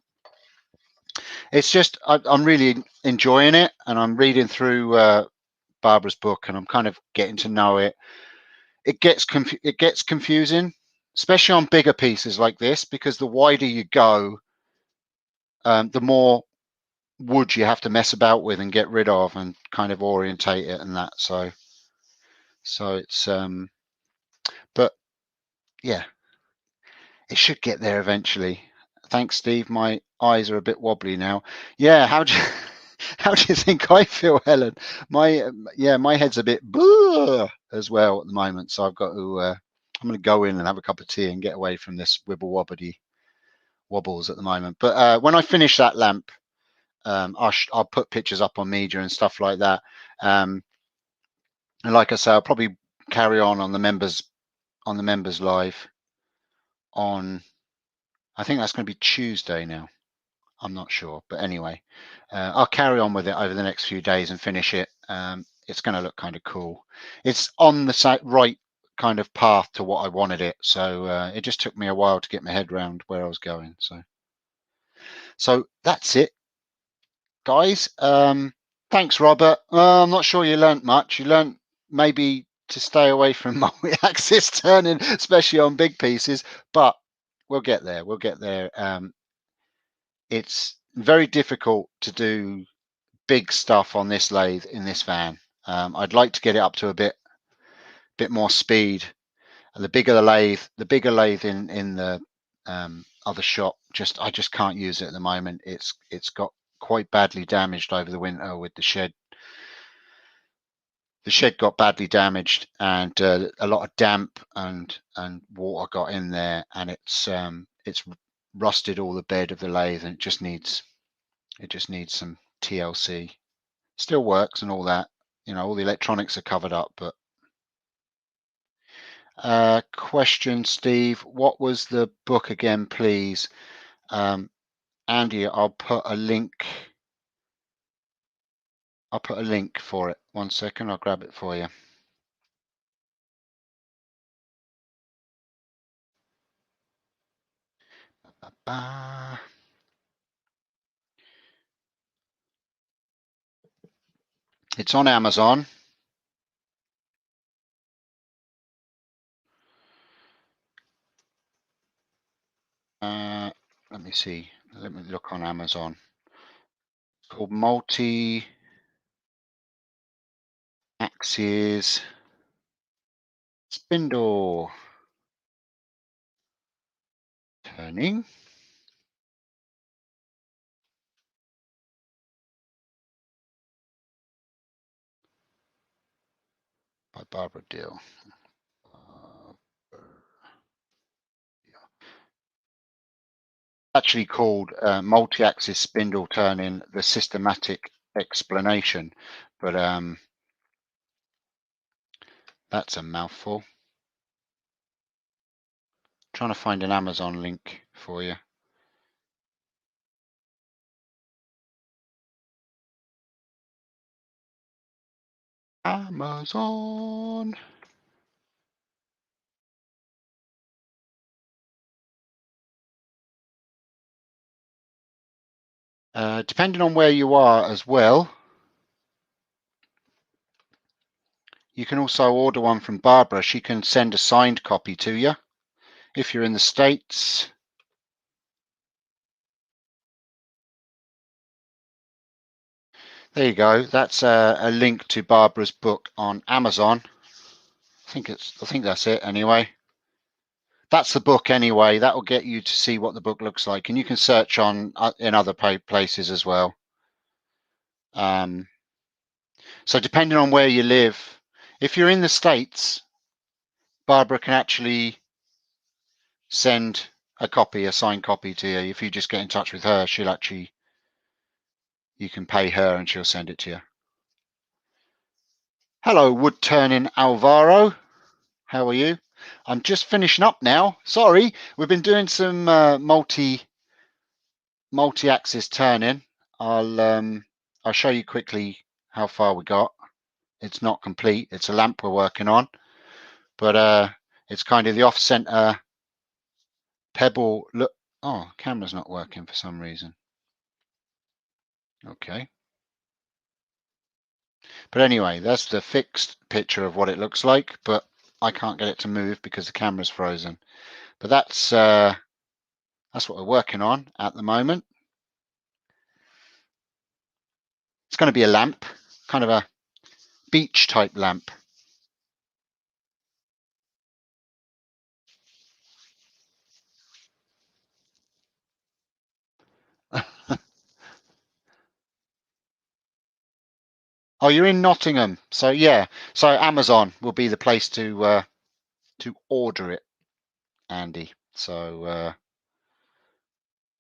It's just I'm really enjoying it, and I'm reading through Barbara's book, and I'm kind of getting to know it. It gets confusing, especially on bigger pieces like this, because the wider you go, the more wood you have to mess about with and get rid of and kind of orientate it and that. So it's but yeah, it should get there eventually. Thanks, Steve. My eyes are a bit wobbly now. Yeah, how do you think I feel, Helen? My head's a bit as well at the moment, so I've got to I'm going to go in and have a cup of tea and get away from this wibble wobbly wobbles at the moment. But when I finish that lamp, I'll put pictures up on media and stuff like that. And like I say, I'll probably carry on the members live on, I think that's going to be Tuesday now. I'm not sure, but anyway, I'll carry on with it over the next few days and finish it. It's going to look kind of cool. It's on the right kind of path to what I wanted it, so it just took me a while to get my head around where I was going. So that's it, guys. Thanks, Robert. I'm not sure you learnt much. You learnt maybe to stay away from multi-axis turning, especially on big pieces, but we'll get there. We'll get there. It's very difficult to do big stuff on this lathe in this van. I'd like to get it up to a bit more speed. And the bigger the lathe in the other shop, I just can't use it at the moment. It's got quite badly damaged over the winter with the shed. The shed got badly damaged, and a lot of damp and water got in there, and it's rusted all the bed of the lathe, and it just needs some TLC. Still works and all that, all the electronics are covered up. But question, Steve, what was the book again, please? Andy, I'll put a link for it. 1 second, I'll grab it for you. It's on Amazon. Let me see. Let me look on Amazon. It's called Multi-Axis Spindle Turning by Barbara Dill. Actually called Multi-Axis Spindle Turning, the Systematic Explanation, but that's a mouthful. Trying to find an Amazon link for you. Amazon. Depending on where you are as well, you can also order one from Barbara. She can send a signed copy to you if you're in the States. There you go. That's a link to Barbara's book on Amazon. I think that's it anyway. That's the book anyway. That will get you to see what the book looks like, and you can search on in other places as well. So depending on where you live, if you're in the States, Barbara can actually send a signed copy to you. If you just get in touch with her, you can pay her and she'll send it to you. Hello, Wood Turning Alvaro. How are you? I'm just finishing up now. Sorry, we've been doing some multi-axis turning. I'll show you quickly how far we got. It's not complete. It's a lamp we're working on, but it's kind of the off-center pebble. Look, oh, camera's not working for some reason. Okay. But anyway, that's the fixed picture of what it looks like, but I can't get it to move because the camera's frozen. But that's what we're working on at the moment. It's going to be a lamp, kind of a beach type lamp. Oh, you're in Nottingham, so yeah. So Amazon will be the place to order it, Andy. So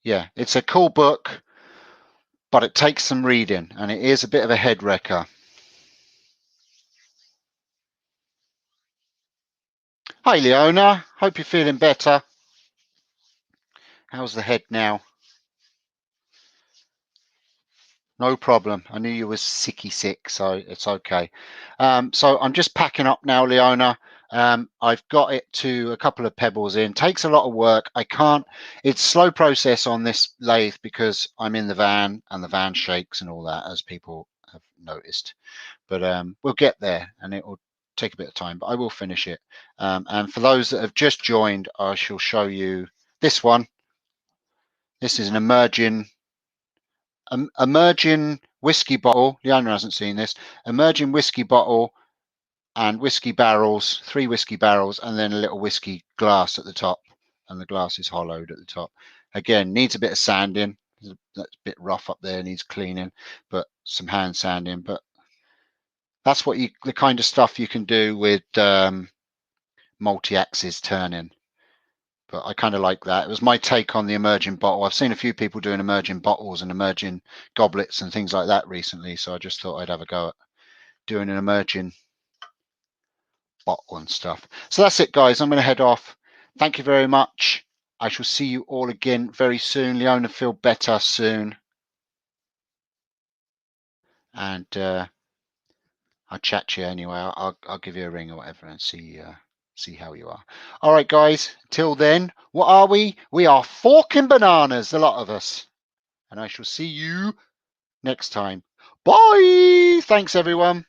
yeah, it's a cool book, but it takes some reading, and it is a bit of a head wrecker. Hi, Leona. Hope you're feeling better. How's the head now? No problem. I knew you was sick, so it's okay. So I'm just packing up now, Leona. I've got it to a couple of pebbles in. Takes a lot of work. I can't. It's slow process on this lathe because I'm in the van and the van shakes and all that, as people have noticed. But we'll get there, and it will take a bit of time. But I will finish it. And for those that have just joined, I shall show you this one. This is an emerging whiskey bottle. Leona hasn't seen this. Emerging whiskey bottle and whiskey barrels, 3 whiskey barrels, and then a little whiskey glass at the top. And the glass is hollowed at the top. Again, needs a bit of sanding. That's a bit rough up there, needs cleaning, but some hand sanding. But that's the kind of stuff you can do with multi-axis turning. But I kind of like that. It was my take on the emerging bottle. I've seen a few people doing emerging bottles and emerging goblets and things like that recently, so I just thought I'd have a go at doing an emerging bottle and stuff. So that's it, guys. I'm going to head off. Thank you very much. I shall see you all again very soon. Leona, feel better soon. And I'll chat to you anyway. I'll give you a ring or whatever and see how you are. All right, guys. Till then, what are we? We are forking bananas, a lot of us. And I shall see you next time. Bye. Thanks, everyone.